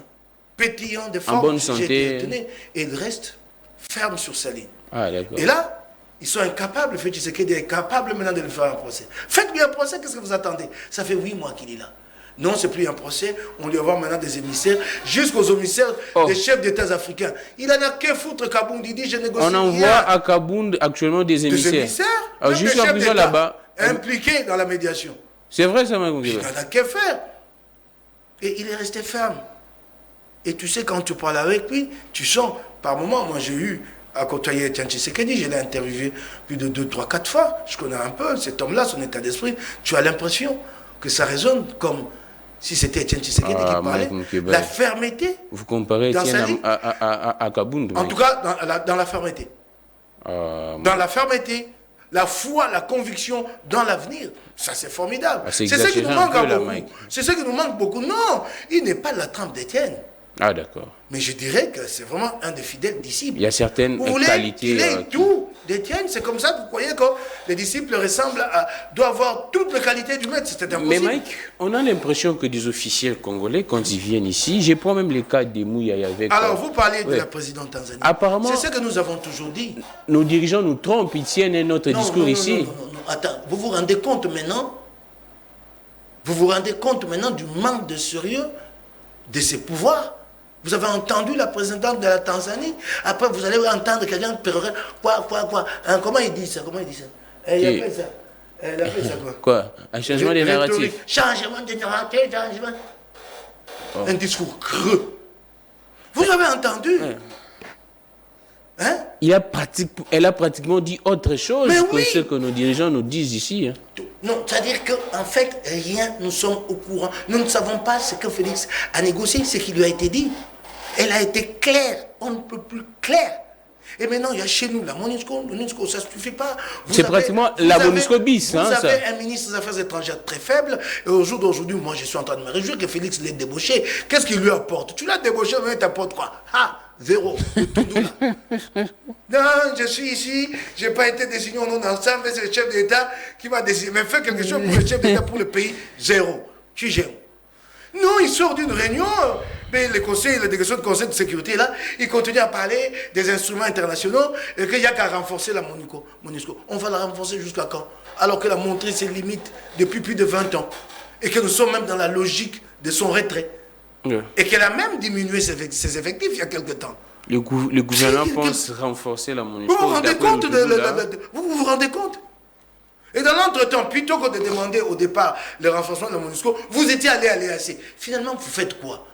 Speaker 2: Pétillant de forme.
Speaker 1: En bonne santé.
Speaker 2: Et il reste ferme sur sa ligne.
Speaker 1: Ah, d'accord.
Speaker 2: Et là, ils sont incapables, fait Tshisekedi est capable maintenant de lui faire un procès. Faites-lui un procès, qu'est-ce que vous attendez? Ça fait 8 mois qu'il est là. Non, c'est plus un procès, on lui envoie maintenant des émissaires, jusqu'aux émissaires des chefs d'État africains. Il en a que foutre, Kabound, il dit je négocie.
Speaker 1: On envoie à Kabound actuellement des émissaires. Des émissaires? Alors, juste en prison là-bas.
Speaker 2: Impliqués dans la médiation.
Speaker 1: C'est vrai ça, Magougé?
Speaker 2: Il n'en a que faire. Et il est resté ferme. Et tu sais, quand tu parles avec lui, tu sens, par moment, moi j'ai eu à côtoyer Etienne Tshisekedi, je l'ai interviewé plus de 2, 3, 4 fois. Je connais un peu cet homme-là, son état d'esprit. Tu as l'impression que ça résonne comme si c'était Etienne Tshisekedi qui parlait. La fermeté.
Speaker 1: Vous comparez Etienne à Kabound.
Speaker 2: En tout cas, dans la fermeté. Dans la fermeté. La foi, la conviction dans l'avenir, ça c'est formidable. C'est ce qui nous manque beaucoup. C'est ce qui nous manque beaucoup. Non, il n'est pas de la trempe d'Étienne.
Speaker 1: Ah d'accord.
Speaker 2: Mais je dirais que c'est vraiment un des fidèles disciples.
Speaker 1: Il y a certaines qualités.
Speaker 2: Il est tout d'Étienne. C'est comme ça que vous croyez que les disciples doivent avoir toutes les qualités du maître. C'est impossible.
Speaker 1: Mais Mike, on a l'impression que des officiels congolais, quand ils viennent ici, je prends même les cas des Mouya avec...
Speaker 2: Alors, vous parlez de la présidente tanzanienne.
Speaker 1: Apparemment...
Speaker 2: C'est ce que nous avons toujours dit.
Speaker 1: Nos dirigeants nous trompent, ils tiennent un autre discours ici.
Speaker 2: Non. Attends, vous vous rendez compte maintenant? Vous vous rendez compte maintenant du manque de sérieux de ses pouvoirs? Vous avez entendu la présidente de la Tanzanie. Après, vous allez entendre quelqu'un pérorer. Quoi hein, comment il dit ça? Elle appelle ça quoi?
Speaker 1: Quoi? Un changement de narratif.
Speaker 2: Changement de narratif, changement. Un discours creux. Vous avez entendu? Hein?
Speaker 1: Elle a pratiquement dit autre chose que ce que nos dirigeants nous disent ici. Hein.
Speaker 2: Non, c'est-à-dire qu'en fait, rien, nous sommes au courant. Nous ne savons pas ce que Félix a négocié, ce qui lui a été dit. Elle a été claire, on ne peut plus clair. Et maintenant, il y a chez nous la MONUSCO. La MONUSCO, ça ne suffit pas.
Speaker 1: C'est pratiquement la MONUSCO bis.
Speaker 2: Vous avez un ministre des Affaires étrangères très faible. Et au jour d'aujourd'hui, moi, je suis en train de me réjouir que Félix l'ait débauché. Qu'est-ce qu'il lui apporte? Tu l'as débauché, mais il t'apporte quoi? Ah, zéro. Non, je suis ici, je n'ai pas été désigné au nom d'ensemble, mais c'est le chef d'État qui va désigner. Mais fais quelque chose pour le chef d'État, pour le pays, zéro. Tu gères. Non, il sort d'une réunion, mais les conseils, la délégation de conseil de sécurité, là, il continue à parler des instruments internationaux et qu'il n'y a qu'à renforcer la MONUSCO. On va la renforcer jusqu'à quand? Alors qu'elle a montré ses limites depuis plus de 20 ans et que nous sommes même dans la logique de son retrait. Yeah. Et qu'elle a même diminué ses effectifs il y a quelque temps.
Speaker 1: Le gouvernement pense renforcer la MONUSCO.
Speaker 2: Vous vous rendez compte vous vous rendez compte? Et dans l'entretemps, plutôt que de demander au départ le renforcement de la MONUSCO, vous étiez allé à l'EAC. Finalement, vous faites quoi?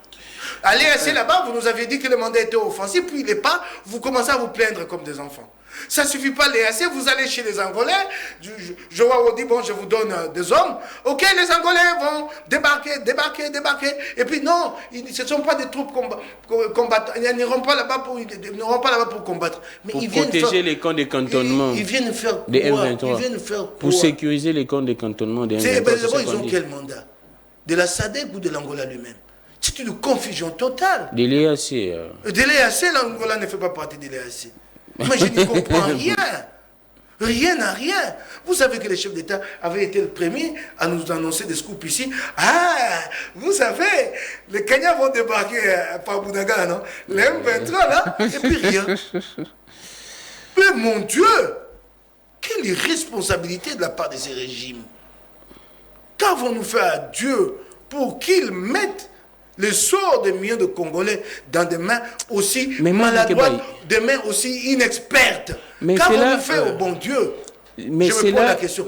Speaker 2: À l'EAC, là-bas, vous nous aviez dit que le mandat était offensif, puis il n'est pas, vous commencez à vous plaindre comme des enfants. Ça ne suffit pas l'EAC, vous allez chez les Angolais, je vois dit, bon, je vous donne des hommes. Ok, les Angolais vont débarquer. Et puis non, ce ne sont pas des troupes combattantes, ils n'iront pas là-bas pour combattre. Mais
Speaker 1: pour protéger les camps de cantonnement.
Speaker 2: Ils viennent faire quoi?
Speaker 1: Des M23.
Speaker 2: Ils viennent faire quoi?
Speaker 1: Pour sécuriser les camps de cantonnement des M23.
Speaker 2: D'abord, ils ont quel mandat? De la SADC ou de l'Angola lui-même? C'est une confusion totale.
Speaker 1: De l'EAC.
Speaker 2: De l'EAC, l'Angola ne fait pas partie de l'EAC. Moi, je n'y comprends rien. Rien à rien. Vous savez que le chef d'État avait été le premier à nous annoncer des scoops ici. Ah, vous savez, les Kenyans vont débarquer par Boudaga, non? Les M23, là, et puis rien. Mais mon Dieu, quelle irresponsabilité de la part de ces régimes. Qu'avons-nous fait à Dieu pour qu'il mette le sort des millions de Congolais dans des mains aussi maladroites, des mains aussi inexpertes? Qu'avons-nous fait au bon Dieu?
Speaker 1: Mais
Speaker 2: je me pose la question.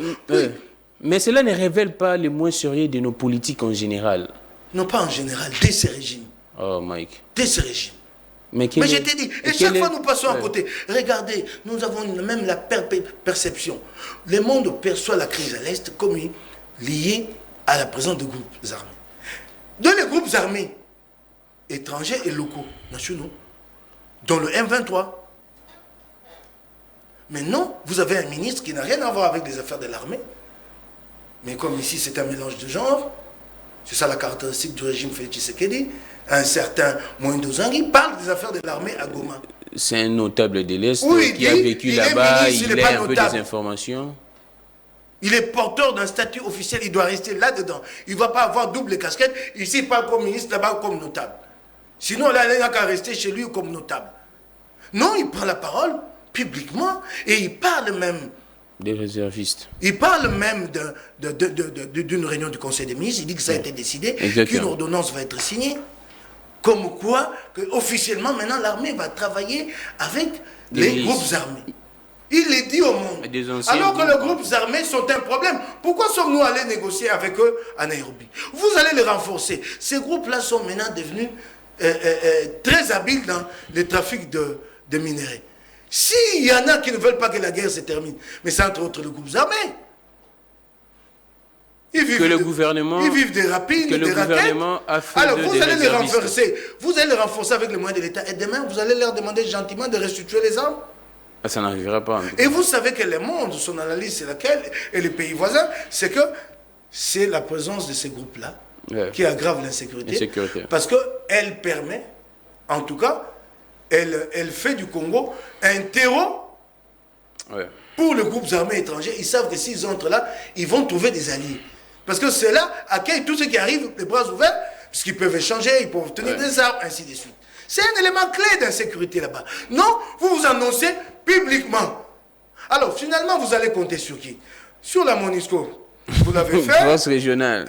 Speaker 1: Mais cela ne révèle pas le moins sérieux de nos politiques en général.
Speaker 2: Non, pas en général, de ces régimes.
Speaker 1: Oh, Mike.
Speaker 2: De ces régimes. Mais je t'ai dit, et chaque fois nous passons à côté. Regardez, nous avons même la perception. Le monde perçoit la crise à l'Est comme liée à la présence de groupes armés. Dans les groupes armés étrangers et locaux, nationaux, dont le M23. Mais non, vous avez un ministre qui n'a rien à voir avec les affaires de l'armée. Mais comme ici, c'est un mélange de genres, c'est ça la caractéristique du régime Félix Tshisekedi, un certain Moïndo Zangui parle des affaires de l'armée à Goma.
Speaker 1: C'est un notable de l'Est qui a vécu là-bas, il a un peu des informations.
Speaker 2: Il est porteur d'un statut officiel, il doit rester là-dedans. Il ne va pas avoir double casquette, ici il parle comme ministre, là-bas comme notable. Sinon, là, il n'a qu'à rester chez lui comme notable. Non, il prend la parole publiquement et il parle même...
Speaker 1: Des réservistes.
Speaker 2: Il parle même d'une réunion du Conseil des ministres, il dit que ça a été décidé, qu'une ordonnance va être signée. Comme quoi, que, officiellement, maintenant, l'armée va travailler avec les groupes armés. Il les dit au monde. Alors que les groupes armés sont un problème. Pourquoi sommes-nous allés négocier avec eux à Nairobi? Vous allez les renforcer. Ces groupes-là sont maintenant devenus très habiles dans le trafic de minerais. S'il y en a qui ne veulent pas que la guerre se termine, mais c'est entre autres les groupes armés. Ils vivent des rapines, des raquettes. Alors vous allez les renforcer. Vous allez les renforcer avec les moyens de l'État. Et demain, vous allez leur demander gentiment de restituer les armes.
Speaker 1: Ça n'arrivera pas.
Speaker 2: Et vous savez que le monde, son analyse, c'est laquelle, et les pays voisins, c'est que c'est la présence de ces groupes-là qui aggrave l'insécurité. Parce qu'elle permet, en tout cas, elle fait du Congo un terreau pour les groupes armés étrangers. Ils savent que s'ils entrent là, ils vont trouver des alliés. Parce que ceux-là accueillent tous ceux qui arrivent les bras ouverts, puisqu'ils peuvent échanger, ils peuvent obtenir des armes, ainsi de suite. C'est un élément clé d'insécurité là-bas. Non, vous vous annoncez publiquement. Alors, finalement, vous allez compter sur qui? Sur la MONUSCO. Vous l'avez fait.
Speaker 1: Force régionale.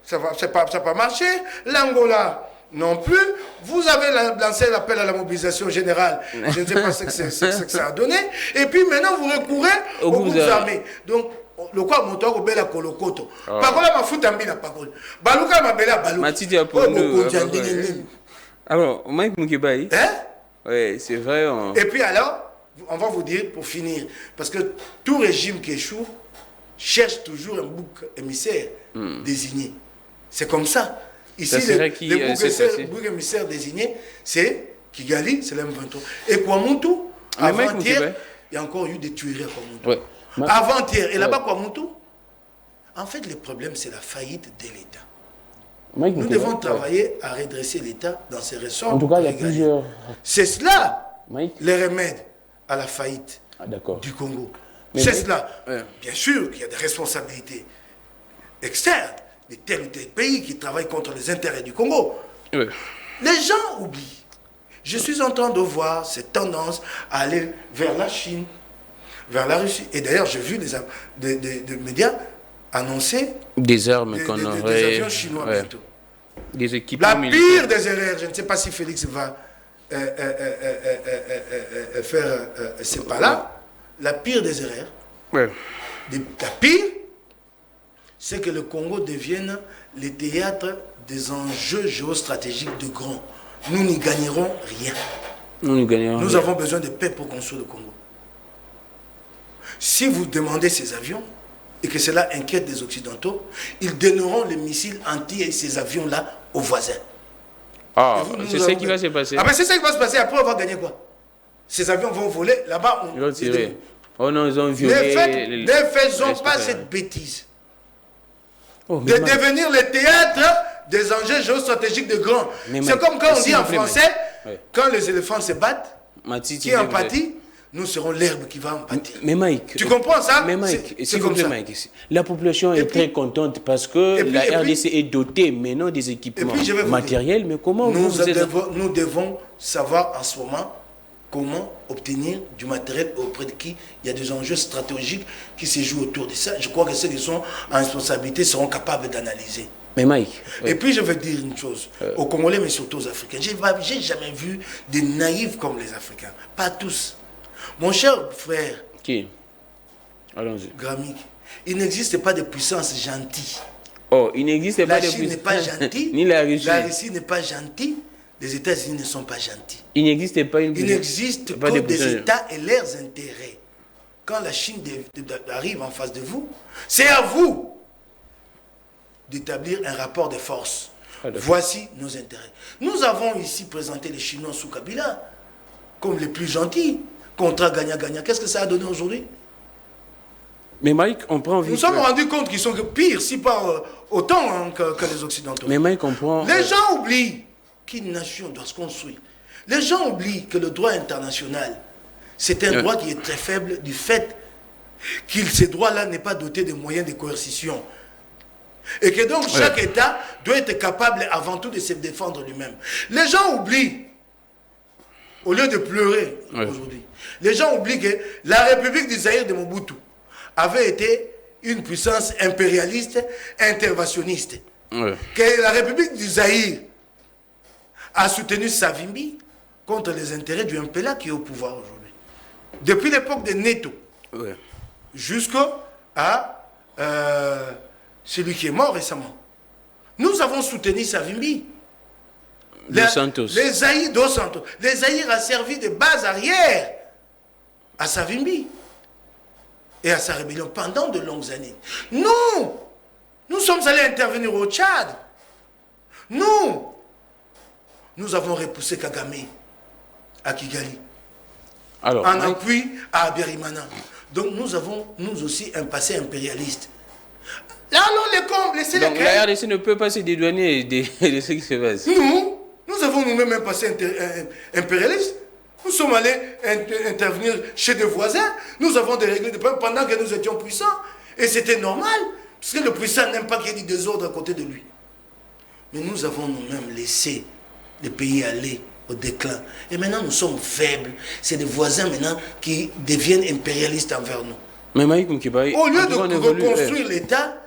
Speaker 2: Ça n'a pas marché. L'Angola non plus. Vous avez lancé l'appel à la mobilisation générale. Je ne sais pas ce que ça a donné. Et puis maintenant, vous recourez aux groupes armés. Donc, le quoi monteur au bel Kolokoto. Parola ma fout en la parole. Baluka ma belle baluka.
Speaker 1: Matidi a pour nous. Alors, Mike Mukibaï. Oui, c'est vrai.
Speaker 2: Et puis alors, on va vous dire pour finir, parce que tout régime qui échoue cherche toujours un bouc émissaire désigné. C'est comme ça. Ici, le bouc émissaire désigné, c'est Kigali, c'est l'M23. Et Kwamuntu, avant-hier, il y a encore eu des tueries à Kwamuntu. Avant-hier, et là-bas, Kwamuntu, en fait, le problème, c'est la faillite de l'État. Nous devons travailler à redresser l'État dans ses ressorts.
Speaker 1: En tout cas, il y a plusieurs...
Speaker 2: C'est cela, les remèdes à la faillite du Congo. C'est cela. Bien sûr qu'il y a des responsabilités externes de tel ou tel pays qui travaillent contre les intérêts du Congo. Les gens oublient. Je suis en train de voir cette tendance à aller vers la Chine, vers la Russie. Et d'ailleurs, j'ai vu des médias annoncer
Speaker 1: des armes qu'on aurait...
Speaker 2: Des avions chinois bientôt.
Speaker 1: Des équipements
Speaker 2: la
Speaker 1: militaires.
Speaker 2: Pire des erreurs, je ne sais pas si Félix va faire ce pas-là, la pire des erreurs, la pire, c'est que le Congo devienne le théâtre des enjeux géostratégiques de grands. Nous n'y gagnerons rien. Nous avons besoin de paix pour construire le Congo. Si vous demandez ces avions, et que cela inquiète les Occidentaux, ils donneront les missiles anti et ces avions-là aux voisins.
Speaker 1: C'est ça qui va se passer.
Speaker 2: C'est ça qui va se passer. Après, on va gagner quoi? Ces avions vont voler. Là-bas,
Speaker 1: ils vont tirer. Oh non, ils ont violé...
Speaker 2: Ne faisons pas cette bêtise. De devenir le théâtre des enjeux géostratégiques de grands. C'est comme quand on dit en français, quand les éléphants se battent, qui en pâtit, nous serons l'herbe qui va en pâtir.
Speaker 1: Mais Mike,
Speaker 2: tu comprends ça?
Speaker 1: Mais Mike, s'il vous plaît, Mike, la population est très contente parce que la RDC est dotée maintenant des équipements matériels. Mais comment
Speaker 2: nous devons savoir en ce moment comment obtenir du matériel auprès de qui il y a des enjeux stratégiques qui se jouent autour de ça. Je crois que ceux qui sont en responsabilité seront capables d'analyser.
Speaker 1: Mais Mike...
Speaker 2: Et puis je veux dire une chose, aux Congolais mais surtout aux Africains. J'ai jamais vu des naïfs comme les Africains. Pas tous. Mon cher frère,
Speaker 1: qui? Allons-y.
Speaker 2: Gramik, il n'existe pas de puissance gentille.
Speaker 1: Il n'existe pas de puissance.
Speaker 2: La Chine n'est pas gentille.
Speaker 1: Ni la Russie.
Speaker 2: La Russie n'est pas gentille. Les États-Unis ne sont pas gentils.
Speaker 1: Il n'existe pas une puissance.
Speaker 2: Il n'existe que des États et leurs intérêts. Quand la Chine arrive en face de vous, c'est à vous d'établir un rapport de force. Voici nos intérêts. Nous avons ici présenté les Chinois sous Kabila comme les plus gentils. Contrat gagnant-gagnant. Qu'est-ce que ça a donné aujourd'hui?
Speaker 1: Mais Mike, on prend...
Speaker 2: Nous sommes rendus compte qu'ils sont pires, si pas autant que les Occidentaux.
Speaker 1: Mais Mike, on prend...
Speaker 2: Les gens oublient qu'une nation doit se construire. Les gens oublient que le droit international, c'est un droit qui est très faible du fait que ce droit-là n'est pas doté de moyens de coercition. Et que donc chaque État doit être capable avant tout de se défendre lui-même. Les gens oublient, au lieu de pleurer aujourd'hui, les gens oublient que la République du Zaïre de Mobutu avait été une puissance impérialiste, interventionniste. Que la République du Zaïre a soutenu Savimbi contre les intérêts du MPLA qui est au pouvoir aujourd'hui. Depuis l'époque de Neto, jusqu'à celui qui est mort récemment. Nous avons soutenu Savimbi.
Speaker 1: Dos Santos.
Speaker 2: Les Zaïre Dos Santos. Les Zaïre a servi de base arrière à Savimbi et à sa rébellion pendant de longues années. Nous sommes allés intervenir au Tchad. Nous avons repoussé Kagame à Kigali.
Speaker 1: Alors,
Speaker 2: en appui à Abiyarimana. Donc nous avons, nous aussi, un passé impérialiste. Là, allons les combles, laissez les
Speaker 1: donc la RDC ne peut pas se dédouaner de ce qui se passe.
Speaker 2: Nous avons nous-mêmes un passé impérialiste. Nous sommes allés intervenir chez des voisins. Nous avons déréglé des problèmes pendant que nous étions puissants. Et c'était normal, parce que le puissant n'aime pas qu'il y ait du désordre à côté de lui. Mais nous avons nous-mêmes laissé le pays aller au déclin. Et maintenant, nous sommes faibles. C'est des voisins maintenant qui deviennent impérialistes envers nous.
Speaker 1: Mais Mike Moukibaï,
Speaker 2: au lieu de reconstruire l'État,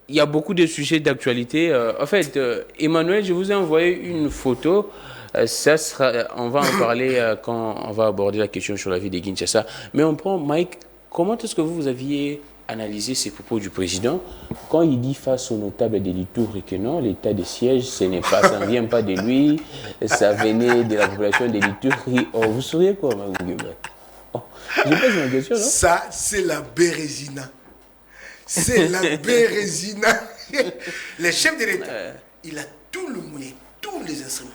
Speaker 1: il y a beaucoup de sujets d'actualité. En fait, Emmanuel, je vous ai envoyé une photo. Ça sera, on va en parler quand on va aborder la question sur la vie de Kinshasa. Mais on prend, Mike, comment est-ce que vous aviez analysé ces propos du président quand il dit face aux notables de l'Ituri que non, l'état de siège, ça ne vient pas de lui, ça venait de la population de l'Ituri. Oh, vous sauriez quoi, Mike Moukibaï? Je pose ma question, non?
Speaker 2: Ça, c'est la Bérésina. C'est la Bérésina. Le chef de l'État, il a tout le moyen, tous les instruments.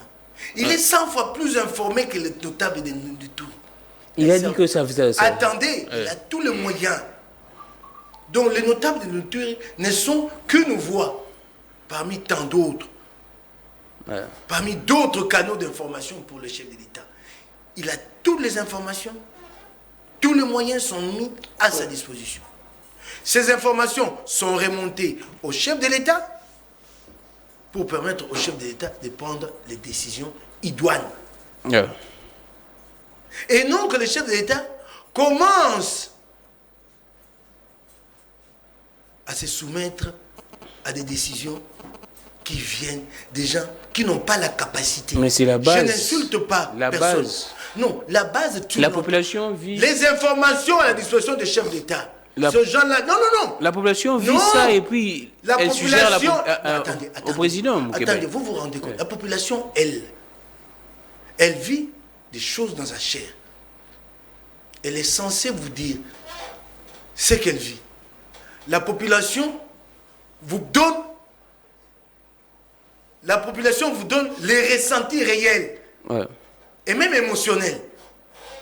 Speaker 2: Il est 100 fois plus informé que les notables de tout.
Speaker 1: Il a dit que ça faisait ça.
Speaker 2: Attendez, il a tous les moyens. Donc les notables de l'Ituri ne sont qu'une voix parmi tant d'autres. Parmi d'autres canaux d'information pour le chef de l'État. Il a toutes les informations. Tous les moyens sont mis à sa disposition. Ces informations sont remontées au chef de l'État pour permettre au chef de l'État de prendre les décisions idoines. Et non que le chef de l'État commence à se soumettre à des décisions qui viennent des gens qui n'ont pas la capacité.
Speaker 1: Mais c'est la base.
Speaker 2: Je n'insulte pas
Speaker 1: la
Speaker 2: personne.
Speaker 1: Base.
Speaker 2: Non, la base...
Speaker 1: La population vit...
Speaker 2: Les informations à la disposition des chefs d'État. Ce genre-là... Non.
Speaker 1: La population vit ça et puis elle suggère au président.
Speaker 2: Attendez, vous vous rendez compte. La population, elle vit des choses dans sa chair. Elle est censée vous dire ce qu'elle vit. La population vous donne... La population vous donne les ressentis réels. Et même émotionnels.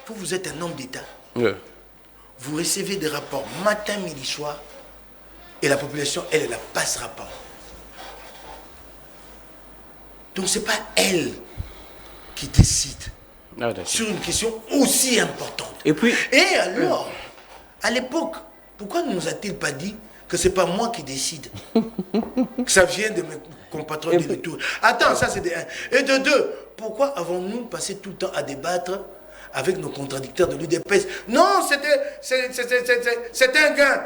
Speaker 2: Vous êtes un homme d'État. Vous recevez des rapports matin, midi, soir. Et la population, elle n'a pas ce rapport. Donc ce n'est pas elle qui décide sur une question aussi importante. Et alors, à l'époque, pourquoi ne nous a-t-il pas dit que ce n'est pas moi qui décide? Que ça vient de mes compatriotes de l'Ituri. Attends, ça c'est de un. Et de deux, pourquoi avons-nous passé tout le temps à débattre avec nos contradicteurs de l'UDPS? Non, c'était un gain.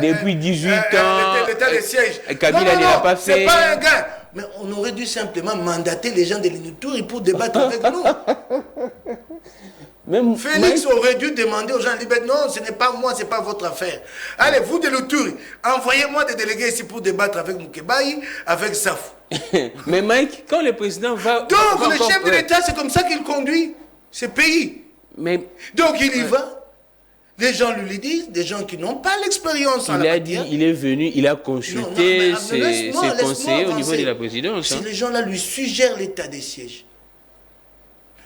Speaker 1: Depuis 18 ans,
Speaker 2: l'état de siège.
Speaker 1: Kabila ne l'a pas fait.
Speaker 2: C'est pas un gain. Mais on aurait dû simplement mandater les gens de l'Ituri pour débattre avec nous. Même Félix aurait dû demander aux gens libres, non, ce n'est pas moi, ce n'est pas votre affaire. Allez, vous de l'Ituri, envoyez-moi des délégués ici pour débattre avec Moukibaï, avec Safou.
Speaker 1: Mais Mike, quand le président va...
Speaker 2: Donc le chef de l'État, c'est comme ça qu'il conduit ce pays. Donc il y va. Les gens lui disent, des gens qui n'ont pas l'expérience en la matière.
Speaker 1: Il est venu, il a consulté ses conseillers au niveau de la présidence.
Speaker 2: Si les gens-là lui suggèrent l'état des sièges,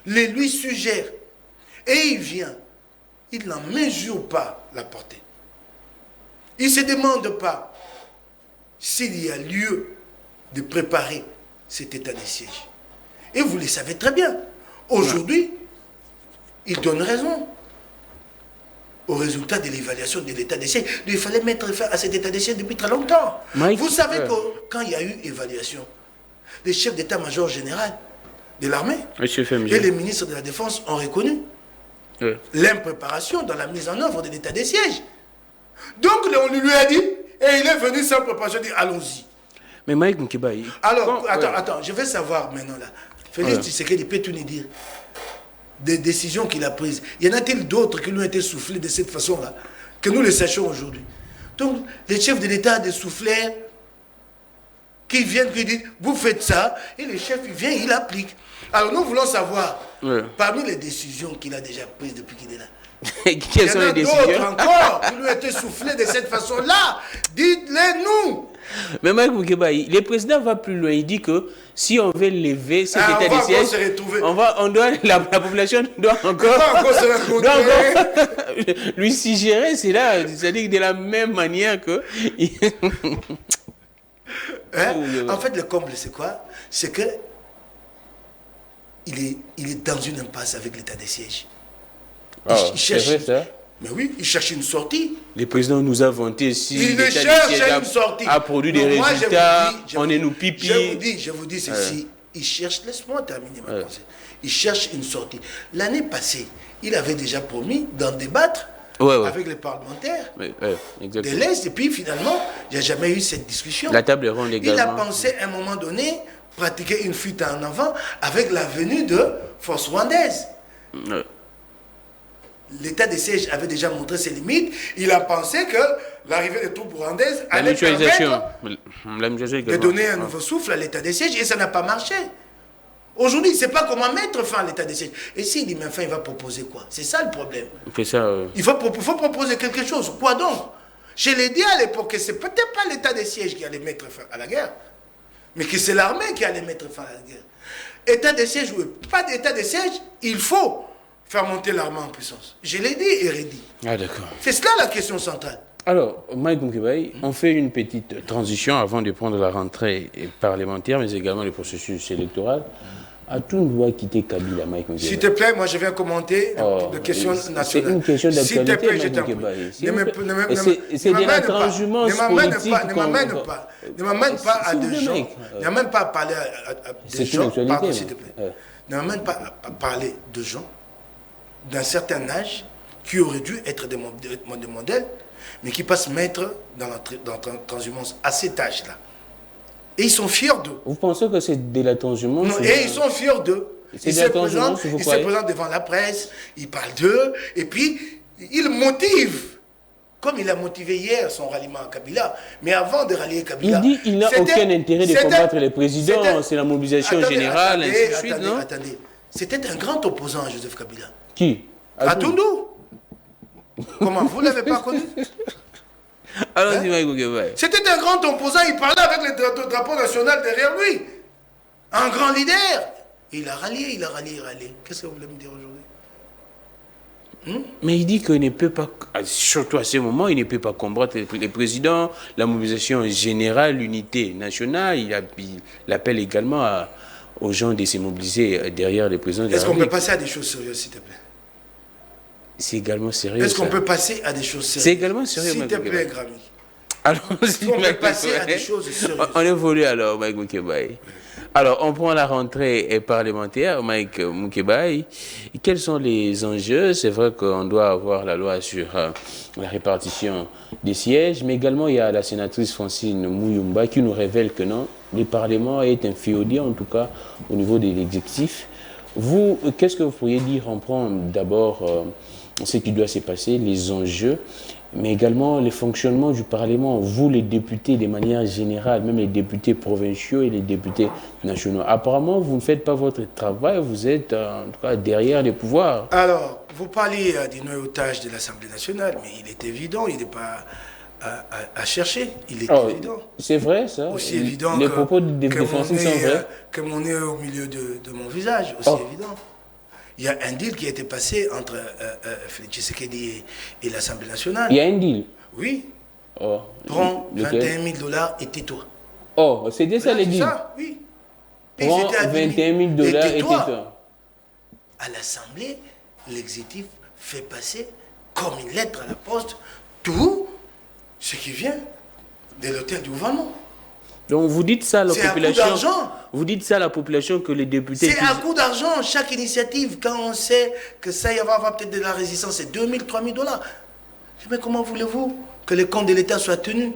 Speaker 2: les lui suggèrent, et il vient, il n'en mesure pas la portée. Il ne se demande pas s'il y a lieu de préparer cet état des sièges. Et vous le savez très bien. Aujourd'hui, il donne raison au résultat de l'évaluation de l'état des sièges. Il fallait mettre fin à cet état des sièges depuis très longtemps. Vous savez que quand il y a eu évaluation, les chefs d'état-major général de l'armée et les ministres de la Défense ont reconnu l'impréparation dans la mise en œuvre de l'état des sièges. Donc on lui a dit, et il est venu sans préparation, dire allons-y.
Speaker 1: Mais Mike Moukibaï...
Speaker 2: Alors, attends, je vais savoir maintenant là. Félix Tshisekedi peut tout nous dire des décisions qu'il a prises. Y en a-t-il d'autres qui lui ont été soufflées de cette façon-là, que nous les sachions aujourd'hui? Donc, les chefs de l'État des souffleurs qui viennent, qui disent, vous faites ça, et le chef, il vient, il applique. Alors nous voulons savoir, parmi les décisions qu'il a déjà prises depuis qu'il est là,
Speaker 1: quelles sont les décisions?
Speaker 2: Il y en a d'autres encore qui lui ont été soufflées de cette façon-là. Dites-les nous.
Speaker 1: Mais Mike Moukeba, le président va plus loin. Il dit que si on veut lever cet état de siège, la population doit encore lui suggérer. C'est là, c'est-à-dire de la même manière que.
Speaker 2: En fait, le comble, c'est quoi? C'est que il est dans une impasse avec l'état de siège. Il cherche,
Speaker 1: c'est vrai, ça?
Speaker 2: Mais oui, il cherche une sortie.
Speaker 1: Le président nous a vanté si
Speaker 2: il cherche une sortie.
Speaker 1: A produit des résultats, on est nous pipi.
Speaker 2: Je vous dis ceci. Il cherche, laisse-moi terminer ma pensée. Il cherche une sortie. L'année passée, il avait déjà promis d'en débattre avec les parlementaires de l'Est. Et puis finalement, il n'y a jamais eu cette discussion.
Speaker 1: La table ronde également.
Speaker 2: Il a pensé à un moment donné pratiquer une fuite en avant avec la venue de forces rwandaises. L'état de siège avait déjà montré ses limites. Il a pensé que l'arrivée des troupes rwandaises allait permettre de donner un nouveau souffle à l'état de siège, et ça n'a pas marché. Aujourd'hui, il ne sait pas comment mettre fin à l'état de siège. Et s'il dit, mais enfin, il va proposer quoi? C'est ça le problème. Il faut proposer quelque chose. Quoi donc? Je l'ai dit à l'époque que ce n'est peut-être pas l'état de siège qui allait mettre fin à la guerre, mais que c'est l'armée qui allait mettre fin à la guerre. État de siège ou pas d'état de siège, il faut faire monter l'armée en puissance. Je l'ai dit et redit.
Speaker 1: Ah, d'accord.
Speaker 2: C'est cela la question centrale.
Speaker 1: Alors, Mike Moukeba, on fait une petite transition avant de prendre la rentrée parlementaire, mais également le processus électoral. A-t-on doit quitter Kabila, Mike Moukeba?
Speaker 2: S'il te plaît, moi je viens commenter la question nationale.
Speaker 1: C'est une question d'actualité, Mike Moukeba. C'est de la transhumance politique.
Speaker 2: Ne m'amène pas à des gens. Ne m'amène pas à parler à des gens. Pardon, s'il te plaît. Ne m'amène pas à parler de gens d'un certain âge qui auraient dû être des modèles, mais qui passent maître dans la transhumance à cet âge-là. Et ils sont fiers d'eux.
Speaker 1: Vous pensez que c'est de la transhumance?
Speaker 2: Non, et ils sont fiers d'eux.
Speaker 1: Ils se
Speaker 2: présentent devant la presse, ils parlent d'eux, et puis ils motivent. Comme il a motivé hier son ralliement à Kabila. Mais avant de rallier Kabila...
Speaker 1: Il dit qu'il n'a aucun intérêt de combattre les présidents, c'est la mobilisation générale, ainsi de suite, non?
Speaker 2: Attendez. C'était un grand opposant à Joseph Kabila.
Speaker 1: Qui?
Speaker 2: Atundu. Comment, vous ne l'avez pas connu? C'était un grand opposant, il parlait avec le drapeau national derrière lui. Un grand leader. Il a rallié. Qu'est-ce que vous voulez me dire aujourd'hui?
Speaker 1: Mais il dit qu'il ne peut pas, surtout à ce moment, il ne peut pas combattre les présidents, la mobilisation générale, l'unité nationale. Il appelle également aux gens de se mobiliser derrière les présidents.
Speaker 2: Est-ce qu'on peut passer à des choses sérieuses, s'il te plaît?
Speaker 1: C'est également sérieux.
Speaker 2: Est-ce qu'on peut passer à des choses sérieuses?
Speaker 1: C'est également sérieux,
Speaker 2: s'il te plaît, Grammy.
Speaker 1: Allons-y,
Speaker 2: on peut passer à des choses sérieuses.
Speaker 1: On évolue alors, Mike Moukeba. Alors, on prend la rentrée parlementaire, Mike Moukeba. Quels sont les enjeux? C'est vrai qu'on doit avoir la loi sur la répartition des sièges, mais également il y a la sénatrice Francine Mouyumba qui nous révèle que non, le Parlement est inféodé, en tout cas au niveau de l'exécutif. Vous, qu'est-ce que vous pourriez dire? On prend d'abord ce qui doit se passer, les enjeux, mais également le fonctionnement du Parlement. Vous, les députés, de manière générale, même les députés provinciaux et les députés nationaux, apparemment, vous ne faites pas votre travail, vous êtes en tout cas derrière les pouvoirs.
Speaker 2: Alors, vous parlez du noyautage de l'Assemblée nationale, mais il est évident, il n'est pas à chercher, il est évident.
Speaker 1: C'est vrai, ça?
Speaker 2: Aussi évident
Speaker 1: les propos de défensifs sont vrais.
Speaker 2: Que mon nez au milieu de mon visage, aussi évident. Il y a un deal qui a été passé entre Félix Tshisekedi et l'Assemblée nationale.
Speaker 1: Il y a un deal?
Speaker 2: Oui. Prends 21 000 $ et tais-toi.
Speaker 1: Oh, c'était ça le deal?
Speaker 2: C'est ça, oui.
Speaker 1: Prends 21 000 $ et tais-toi.
Speaker 2: À l'Assemblée, l'exécutif fait passer comme une lettre à la poste tout ce qui vient de l'hôtel du gouvernement.
Speaker 1: Donc vous dites ça à la population.
Speaker 2: C'est à coup d'argent.
Speaker 1: Vous dites ça à la population que les députés...
Speaker 2: C'est à coup d'argent. Chaque initiative, quand on sait que ça y va avoir peut-être de la résistance, c'est 2 000, 3 000 $. Mais comment voulez-vous que les comptes de l'État soient tenus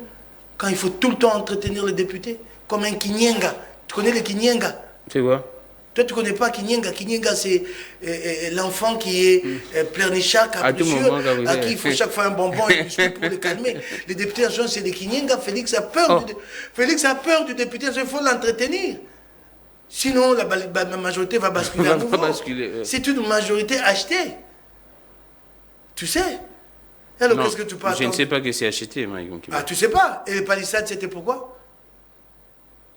Speaker 2: quand il faut tout le temps entretenir les députés comme un Kinyenga? Tu connais le Kinyenga?
Speaker 1: C'est quoi?
Speaker 2: Toi, tu ne connais pas Kinyenga. Kinyenga, c'est l'enfant qui est pleurnichard, capricieux, à qui il faut chaque fois un bonbon et un biscuit pour le calmer. Les députés nationaux, c'est des Kinyenga. Félix a peur du député national, il faut l'entretenir. Sinon, la majorité va basculer à nouveau. C'est une majorité achetée. Tu sais? Alors, qu'est-ce que tu peux attendre?
Speaker 1: Je ne sais pas que c'est acheté, Mike.
Speaker 2: Ah, tu sais pas? Et les palissades, c'était pourquoi?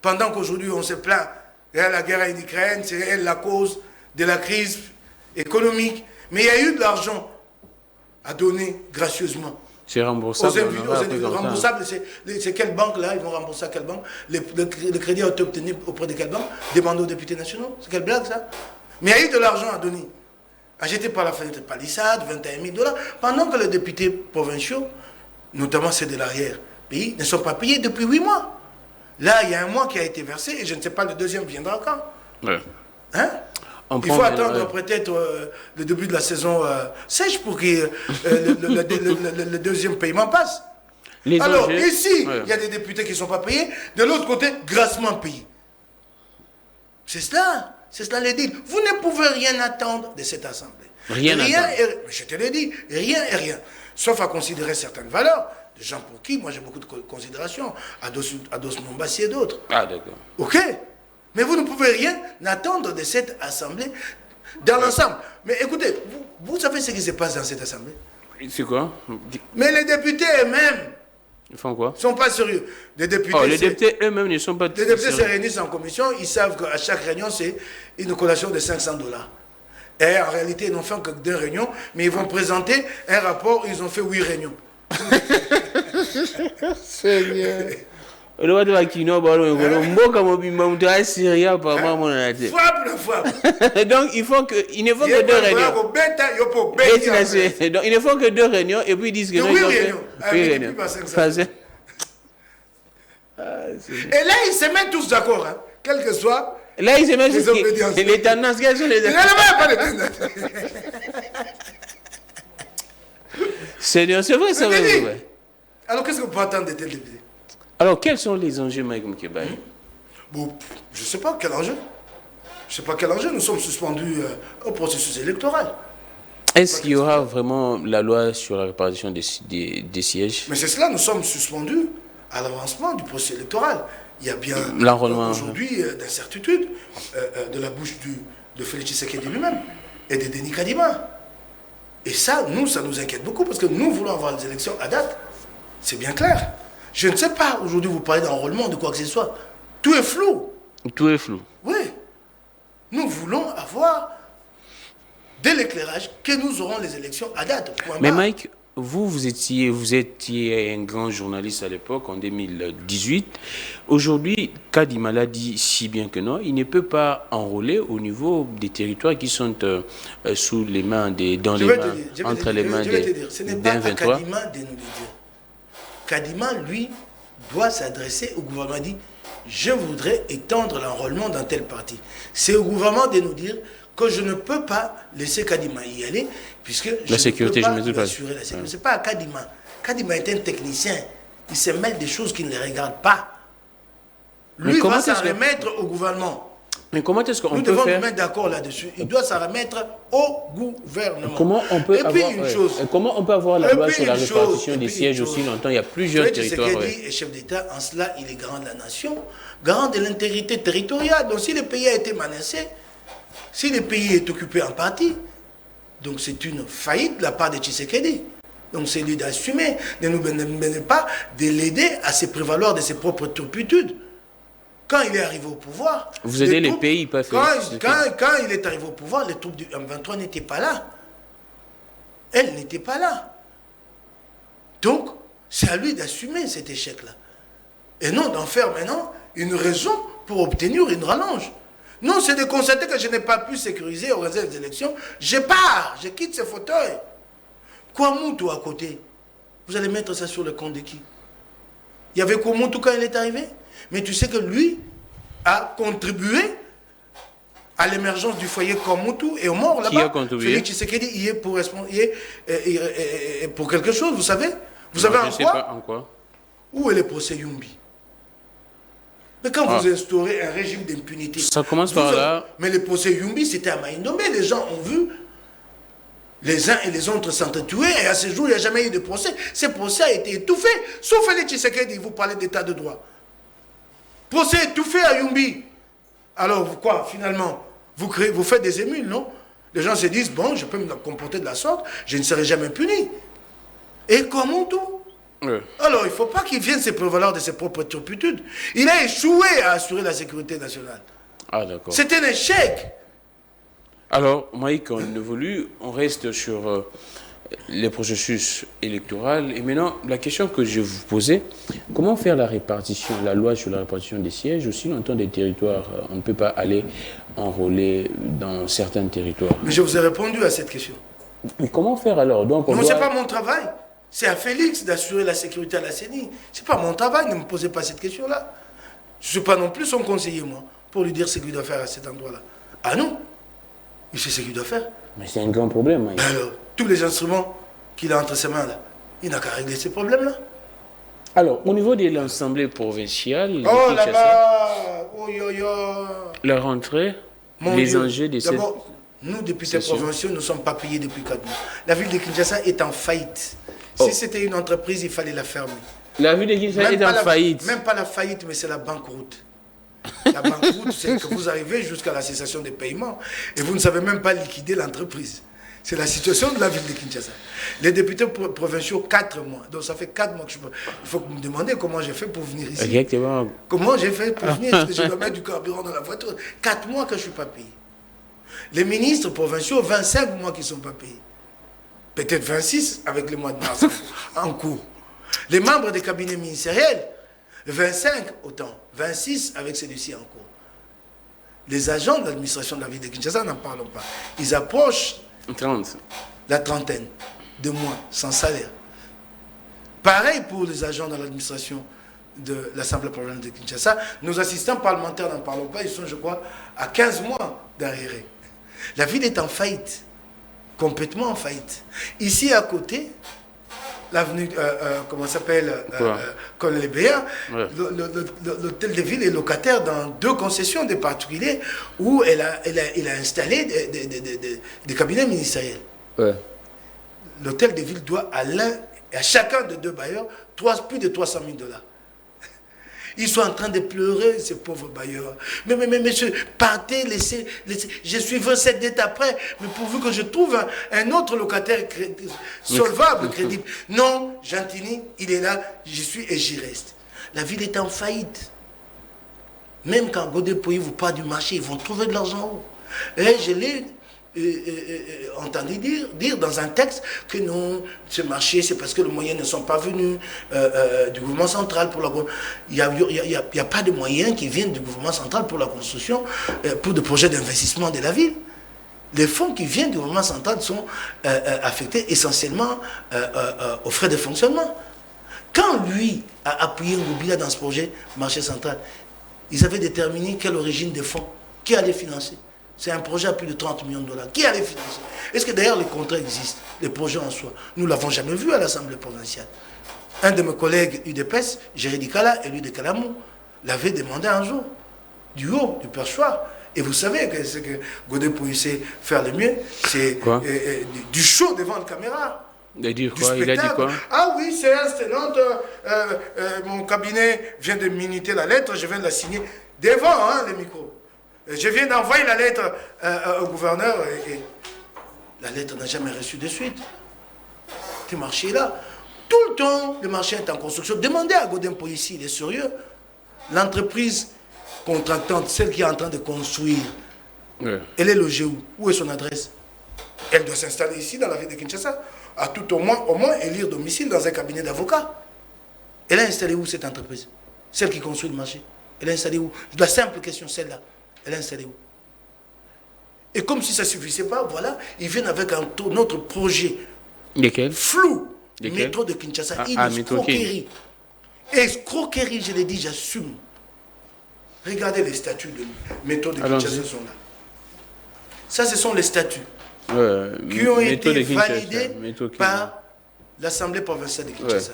Speaker 2: Pendant qu'aujourd'hui, on se plaint, la guerre en Ukraine, c'est elle la cause de la crise économique. Mais il y a eu de l'argent à donner gracieusement.
Speaker 1: C'est remboursable.
Speaker 2: Remboursable, c'est quelle banque là? Ils vont rembourser à quelle banque? Le crédit a été obtenu auprès de quelle banque? Demandé aux députés nationaux. C'est quelle blague ça? Mais il y a eu de l'argent à donner. Acheté par la fenêtre palissade, 21 000 $, pendant que les députés provinciaux, notamment ceux de l'arrière-pays, ne sont pas payés depuis 8 mois. Là, il y a un mois qui a été versé et je ne sais pas le deuxième viendra quand.
Speaker 1: Ouais.
Speaker 2: Hein? Il faut attendre peut-être le début de la saison sèche pour que le deuxième paiement passe. Alors, ici, il y a des députés qui ne sont pas payés, de l'autre côté, grassement payés. C'est cela le deal. Vous ne pouvez rien attendre de cette assemblée.
Speaker 1: Rien
Speaker 2: je te l'ai dit, rien et rien. Sauf à considérer certaines valeurs, de gens pour qui, moi j'ai beaucoup de considération, Ados Mombassi et d'autres.
Speaker 1: Ah, d'accord.
Speaker 2: Ok? Mais vous ne pouvez rien attendre de cette assemblée dans l'ensemble. Mais écoutez, vous savez ce qui se passe dans cette assemblée?
Speaker 1: C'est quoi?
Speaker 2: Mais les députés eux-mêmes,
Speaker 1: ils font quoi?
Speaker 2: Ils ne sont pas sérieux. Les
Speaker 1: députés eux-mêmes ne sont pas
Speaker 2: sérieux. Les députés se réunissent en commission, ils savent qu'à chaque réunion, c'est une collation de 500 $. Et en réalité, ils n'ont fait que 2 réunions, mais ils vont présenter un rapport, ils ont fait 8 réunions.
Speaker 1: Seigneur. Donc il faut que il ne faut que 2 réunions. Donc il ne faut que 2 réunions et puis ils disent que non,
Speaker 2: 8 réunions. Et là ils se mettent tous d'accord, hein, quel que soit.
Speaker 1: Là ils se mettent les tendances, quelles sont les Seigneur, c'est vrai, c'est vrai.
Speaker 2: Alors qu'est-ce que vous pouvez attendre de tel député?
Speaker 1: Alors, quels sont les enjeux, Mike Moukébaye?
Speaker 2: Bon, je ne sais pas quel enjeu. Je ne sais pas quel enjeu. Nous sommes suspendus au processus électoral.
Speaker 1: Est-ce qu'il y aura vraiment la loi sur la répartition des sièges?
Speaker 2: Mais c'est cela, nous sommes suspendus à l'avancement du processus électoral. Il y a bien aujourd'hui d'incertitude de la bouche de Félix Tshisekedi lui-même et de Denis Kadima. Et ça, ça nous inquiète beaucoup parce que nous voulons avoir les élections à date. C'est bien clair. Je ne sais pas, aujourd'hui, vous parlez d'enrôlement, de quoi que ce soit. Tout est flou.
Speaker 1: Tout est flou.
Speaker 2: Oui. Nous voulons avoir de l'éclairage que nous aurons les élections à date.
Speaker 1: Mais Mike, vous étiez un grand journaliste à l'époque, en 2018. Aujourd'hui, Kadima l'a dit si bien que non, il ne peut pas enrôler au niveau des territoires qui sont sous les mains entre les mains des
Speaker 2: ce n'est pas à Kadima de nous le dire. Kadima, lui, doit s'adresser au gouvernement et dire « Je voudrais étendre l'enrôlement dans telle partie ». C'est au gouvernement de nous dire que je ne peux pas laisser Kadima y aller, puisque je ne peux pas assurer la sécurité. Ce n'est pas à Kadima. Kadima est un technicien. Il se mêle des choses qui ne les regardent pas. Lui va s'en remettre au gouvernement.
Speaker 1: Mais comment est-ce qu'on peut faire?
Speaker 2: Nous devons nous mettre d'accord là-dessus. Il doit s'en remettre au gouvernement.
Speaker 1: Comment on peut comment on peut avoir la loi sur la répartition des sièges aussi longtemps? Il y a plusieurs territoires.
Speaker 2: Tshisekedi est chef d'État, en cela il est garant de la nation, garant de l'intégrité territoriale. Donc si le pays a été menacé, si le pays est occupé en partie, donc c'est une faillite de la part de Tshisekedi. Donc c'est lui d'assumer, ne nous pas de l'aider à se prévaloir de ses propres turpitudes. Quand il est arrivé au pouvoir...
Speaker 1: Vous aidez les pays, pas
Speaker 2: quand il est arrivé au pouvoir, les troupes du M23 n'étaient pas là. Elles n'étaient pas là. Donc, c'est à lui d'assumer cet échec-là. Et non d'en faire maintenant une raison pour obtenir une rallonge. Non, c'est de constater que je n'ai pas pu sécuriser, organiser les élections. Je pars, je quitte ce fauteuil. Kouamoutou à côté. Vous allez mettre ça sur le compte de qui? Il y avait Kouamoutou quand il est arrivé? Mais tu sais que lui a contribué à l'émergence du foyer Kouamoutou et au mort là-bas.
Speaker 1: Qui a contribué?
Speaker 2: Félix Tshisekedi, il est pour quelque chose, vous savez? Vous savez en quoi?
Speaker 1: Je ne sais pas en quoi.
Speaker 2: Où est le procès Yumbi? Mais quand vous instaurez un régime d'impunité...
Speaker 1: Ça commence par là...
Speaker 2: Mais le procès Yumbi, c'était à Maïndomé. Les gens ont vu les uns et les autres s'entretuer. Et à ce jour, il n'y a jamais eu de procès. Ce procès a été étouffé. Sauf Félix Tshisekedi, vous parlez d'état de droit. Procès étouffé à Yumbi. Alors, quoi, finalement, vous faites des émules, non? Les gens se disent, bon, je peux me comporter de la sorte, je ne serai jamais puni. Et comment tout? Alors, il ne faut pas qu'il vienne se prévaloir de ses propres turpitudes. Il a échoué à assurer la sécurité nationale.
Speaker 1: Ah, d'accord.
Speaker 2: C'est un échec.
Speaker 1: Alors, Mike, on évolue, on reste sur les processus électoraux. Et maintenant, la question que je vous posais, comment faire la répartition, la loi sur la répartition des sièges aussi dans des territoires? On ne peut pas aller enrôler dans certains territoires.
Speaker 2: Mais je vous ai répondu à cette question.
Speaker 1: Mais comment faire alors? Donc,
Speaker 2: non, ce n'est pas mon travail. C'est à Félix d'assurer la sécurité à la CENI. Ce n'est pas mon travail, ne me posez pas cette question-là. Je ne suis pas non plus son conseiller, moi, pour lui dire ce qu'il doit faire à cet endroit-là. Ah non, il sait ce qu'il doit faire.
Speaker 1: Mais c'est un grand problème. Hein.
Speaker 2: Alors, tous les instruments qu'il a entre ses mains, là, il n'a qu'à régler ces problèmes-là.
Speaker 1: Alors, au niveau de l'Assemblée provinciale...
Speaker 2: Oh là-bas, oh yo yo.
Speaker 1: La rentrée, les enjeux de cette...
Speaker 2: D'abord, nous, députés provinciaux, nous ne sommes pas payés depuis 4 mois. La ville de Kinshasa est en faillite. Si c'était une entreprise, il fallait la fermer.
Speaker 1: La ville de Kinshasa est en faillite.
Speaker 2: Même pas la faillite, mais c'est la banqueroute. La banqueroute, c'est que vous arrivez jusqu'à la cessation des paiements et vous ne savez même pas liquider l'entreprise. C'est la situation de la ville de Kinshasa. Les députés provinciaux, 4 mois. Donc ça fait 4 mois que je peux... Il faut que vous me demandiez comment j'ai fait pour venir ici.
Speaker 1: Exactement.
Speaker 2: Comment j'ai fait pour venir? Parce que je dois mettre du carburant dans la voiture. 4 mois que je ne suis pas payé. Les ministres provinciaux, 25 mois qui ne sont pas payés. Peut-être 26 avec le mois de mars en cours. Les membres des cabinets ministériels, 25 autant. 26 avec celui-ci en cours. Les agents de l'administration de la ville de Kinshasa n'en parlent pas. Ils approchent
Speaker 1: 30.
Speaker 2: La trentaine de mois sans salaire. Pareil pour les agents de l'administration de l'Assemblée provinciale de Kinshasa. Nos assistants parlementaires n'en parlent pas. Ils sont, je crois, à 15 mois d'arriéré. La ville est en faillite. Complètement en faillite. Ici, à côté, l'avenue, comment ça s'appelle, Colonel Béa, l'hôtel de ville est locataire dans 2 concessions des particuliers où il a installé des cabinets ministériels. Ouais. L'hôtel de ville doit à chacun de 2 bailleurs plus de 300 000 $. Ils sont en train de pleurer, ces pauvres bailleurs. Mais monsieur, partez, laissez. Je suis 27 dettes après, mais pourvu que je trouve un autre locataire solvable, crédible. Non, Gentini, il est là, j'y suis et j'y reste. La ville est en faillite. Même quand Godé Pouy vous parle du marché, ils vont trouver de l'argent. Et je l'ai entendu dire dans un texte que non, ce marché, c'est parce que les moyens ne sont pas venus du gouvernement central pour la... Il n'y a pas de moyens qui viennent du gouvernement central pour la construction, pour des projets d'investissement de la ville. Les fonds qui viennent du gouvernement central sont affectés essentiellement aux frais de fonctionnement. Quand lui a appuyé Ngobila dans ce projet marché central, ils avaient déterminé quelle origine des fonds, qui allait financer. C'est un projet à plus de 30 millions de $. Qui allait financer? Est-ce que d'ailleurs les contrats existent, les projets en soi? Nous ne l'avons jamais vu à l'Assemblée provinciale. Un de mes collègues UDPS, Jérémy Kala, élu de Kalamou, l'avait demandé un jour, du haut, du perchoir. Et vous savez que ce que Godé Pouy sait faire le mieux, c'est du show devant la caméra.
Speaker 1: Il a dit quoi? Il a dit quoi?
Speaker 2: Ah oui, c'est instant. Mon cabinet vient de minuter la lettre, je viens de la signer devant les micros. Je viens d'envoyer la lettre au gouverneur et la lettre n'a jamais reçu de suite. Le marché est là. Tout le temps, le marché est en construction. Demandez à Godin Pouy ici, il est sérieux. L'entreprise contractante, celle qui est en train de construire, elle est logée où? Où est son adresse? Elle doit s'installer ici, dans la ville de Kinshasa, à tout au moins élire domicile dans un cabinet d'avocats. Elle a installé où cette entreprise? Celle qui construit le marché. Elle a installé où? La simple question, celle-là. Elle est installée où? Et comme si ça ne suffisait pas, voilà, ils viennent avec un autre projet.
Speaker 1: Lesquels?
Speaker 2: Flou. Métro de Kinshasa. Escroquerie. Escroquerie, je l'ai dit, j'assume. Regardez les statuts de métro de Kinshasa sont là. Ça, ce sont les statuts qui ont été validés par l'Assemblée provinciale de Kinshasa.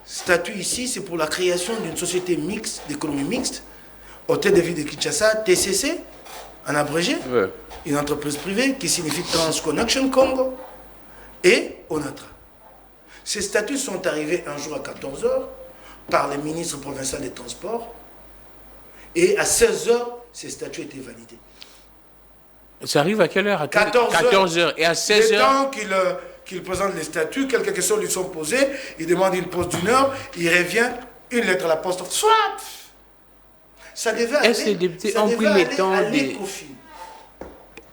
Speaker 2: statut ici, c'est pour la création d'une société mixte, d'économie mixte, Hôtel de Ville de Kinshasa, TCC, en abrégé, une entreprise privée qui signifie Transconnection Congo, et ONATRA. Ces statuts sont arrivés un jour à 14 h par le ministre provincial des Transports, et à 16 h, ces statuts étaient validés.
Speaker 1: Ça arrive à quelle heure? À
Speaker 2: 14
Speaker 1: h. Et à 16 h.
Speaker 2: Le temps qu'il présente les statuts, quelques questions lui sont posées, il demande une pause d'1 heure, il revient, une lettre à la poste, soit. Ça devait aller.
Speaker 1: Est-ce que les députés ont pris le temps de...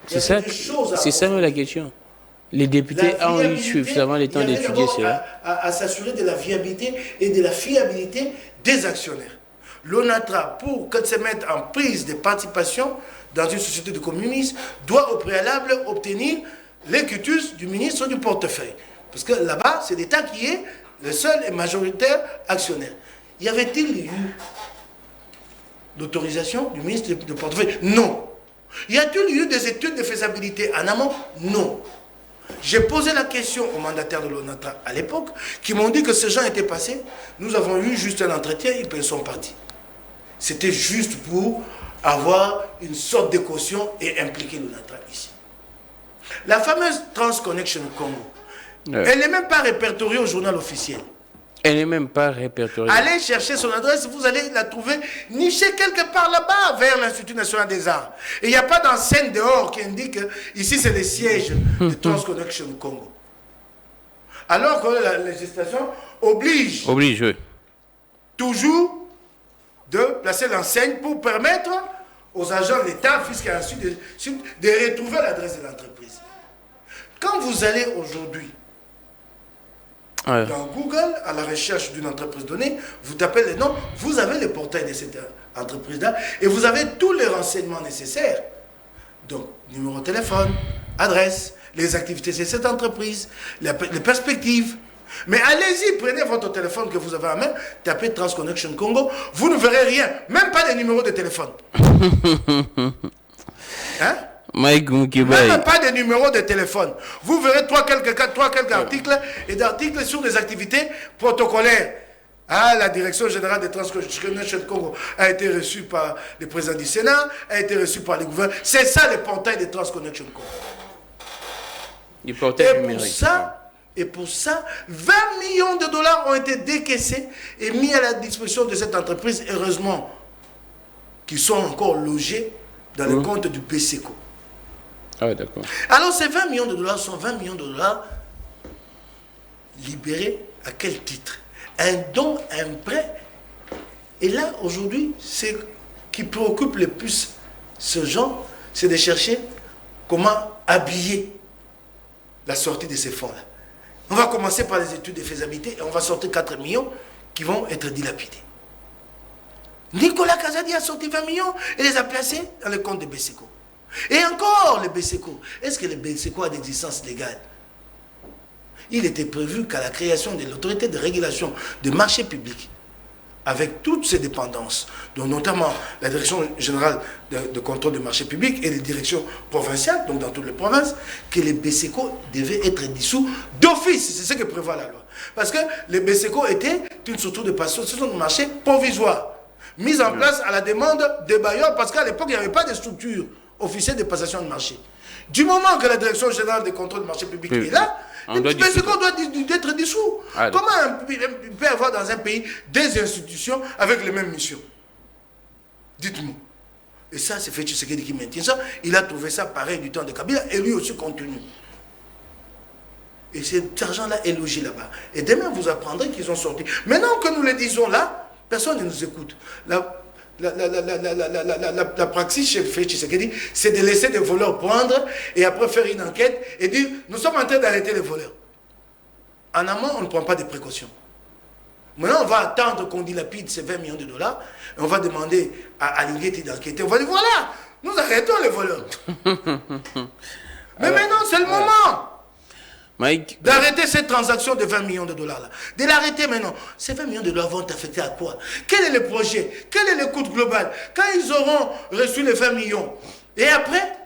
Speaker 1: C'est ça la question. Les députés ont eu suffisamment le temps d'étudier cela.
Speaker 2: À s'assurer de la viabilité et de la fiabilité des actionnaires. L'ONATRA, pour qu'elle se mette en prise de participation dans une société de communisme, doit au préalable obtenir l'équitus du ministre du portefeuille. Parce que là-bas, c'est l'État qui est le seul et majoritaire actionnaire. Y avait-il eu l'autorisation du ministre du portefeuille? Non. Y a-t-il eu des études de faisabilité en amont? Non. J'ai posé la question aux mandataires de l'ONATRA à l'époque, qui m'ont dit que ces gens étaient passés. Nous avons eu juste un entretien, ils sont partis. C'était juste pour avoir une sorte de caution et impliquer l'ONATRA ici. La fameuse Transconnection Congo, elle n'est même pas répertoriée au journal officiel.
Speaker 1: Elle n'est même pas répertoriée.
Speaker 2: Allez chercher son adresse, vous allez la trouver nichée quelque part là-bas, vers l'Institut national des arts. Et il n'y a pas d'enseigne dehors qui indique que ici c'est le siège de Transconnection Congo. Alors que la législation oblige
Speaker 1: oui.
Speaker 2: toujours de placer l'enseigne pour permettre aux agents de l'État, fiscal et ainsi de suite, de retrouver l'adresse de l'entreprise. Quand vous allez aujourd'hui dans Google, à la recherche d'une entreprise donnée, vous tapez les noms, vous avez le portail de cette entreprise-là et vous avez tous les renseignements nécessaires. Donc, numéro de téléphone, adresse, les activités de cette entreprise, les perspectives. Mais allez-y, prenez votre téléphone que vous avez en main, tapez Transconnection Congo, vous ne verrez rien, même pas les numéros de téléphone. Hein? Même pas de numéro de téléphone. Vous verrez quelques articles et d'articles sur des activités protocolaires. Ah, la direction générale de Transconnection Congo a été reçue par le président du Sénat, a été reçue par le gouvernement. C'est ça le portail de Transconnection Congo.
Speaker 1: Le portail numérique.
Speaker 2: Et pour ça, 20 millions de dollars ont été décaissés et mis à la disposition de cette entreprise, heureusement, qui sont encore logés dans le compte du BCECO.
Speaker 1: Ah, d'accord.
Speaker 2: Alors, ces 20 millions de dollars sont 20 millions de dollars libérés à quel titre? Un don, un prêt. Et là, aujourd'hui, ce qui préoccupe le plus ce genre, c'est de chercher comment habiller la sortie de ces fonds-là. On va commencer par les études de faisabilité et on va sortir 4 millions qui vont être dilapidés. Nicolas Kazadi a sorti 20 millions et les a placés dans le compte de BCECO. Et encore le BCECO. Est-ce que le BCECO a d'existence légale? Il était prévu qu'à la création de l'autorité de régulation des marchés publics, avec toutes ses dépendances, dont notamment la direction générale de contrôle des marchés publics et les directions provinciales, donc dans toutes les provinces, que les BCECO devaient être dissous d'office. C'est ce que prévoit la loi. Parce que les BCECO étaient une structure de passation de marché provisoire, mise en place à la demande des bailleurs, parce qu'à l'époque, il n'y avait pas de structure officielle de passation de marché. Du moment que la direction générale de contrôle des marchés publics est là, le BCECO doit être dissous. Comment il peut y avoir dans un pays des institutions avec les mêmes missions? Dites-moi. Et ça, c'est Félix Tshisekedi qui maintient ça. Il a trouvé ça pareil du temps de Kabila et lui aussi contenu. Et cet argent-là est logé là-bas. Et demain, vous apprendrez qu'ils ont sorti. Maintenant que nous le disons là, personne ne nous écoute. La praxis chez Félix Tshisekedi, c'est de laisser des voleurs prendre et après faire une enquête et dire nous sommes en train d'arrêter les voleurs. En amont, on ne prend pas de précautions. Maintenant, on va attendre qu'on dilapide ces 20 millions de dollars et on va demander à l'Inguetti d'enquêter. On va dire voilà, nous arrêtons les voleurs. Mais maintenant, c'est le moment d'arrêter cette transaction de 20 millions de dollars là. De l'arrêter maintenant. Ces 20 millions de dollars vont affecter à quoi? Quel est le projet? Quel est le coût global? Quand ils auront reçu les 20 millions, et après,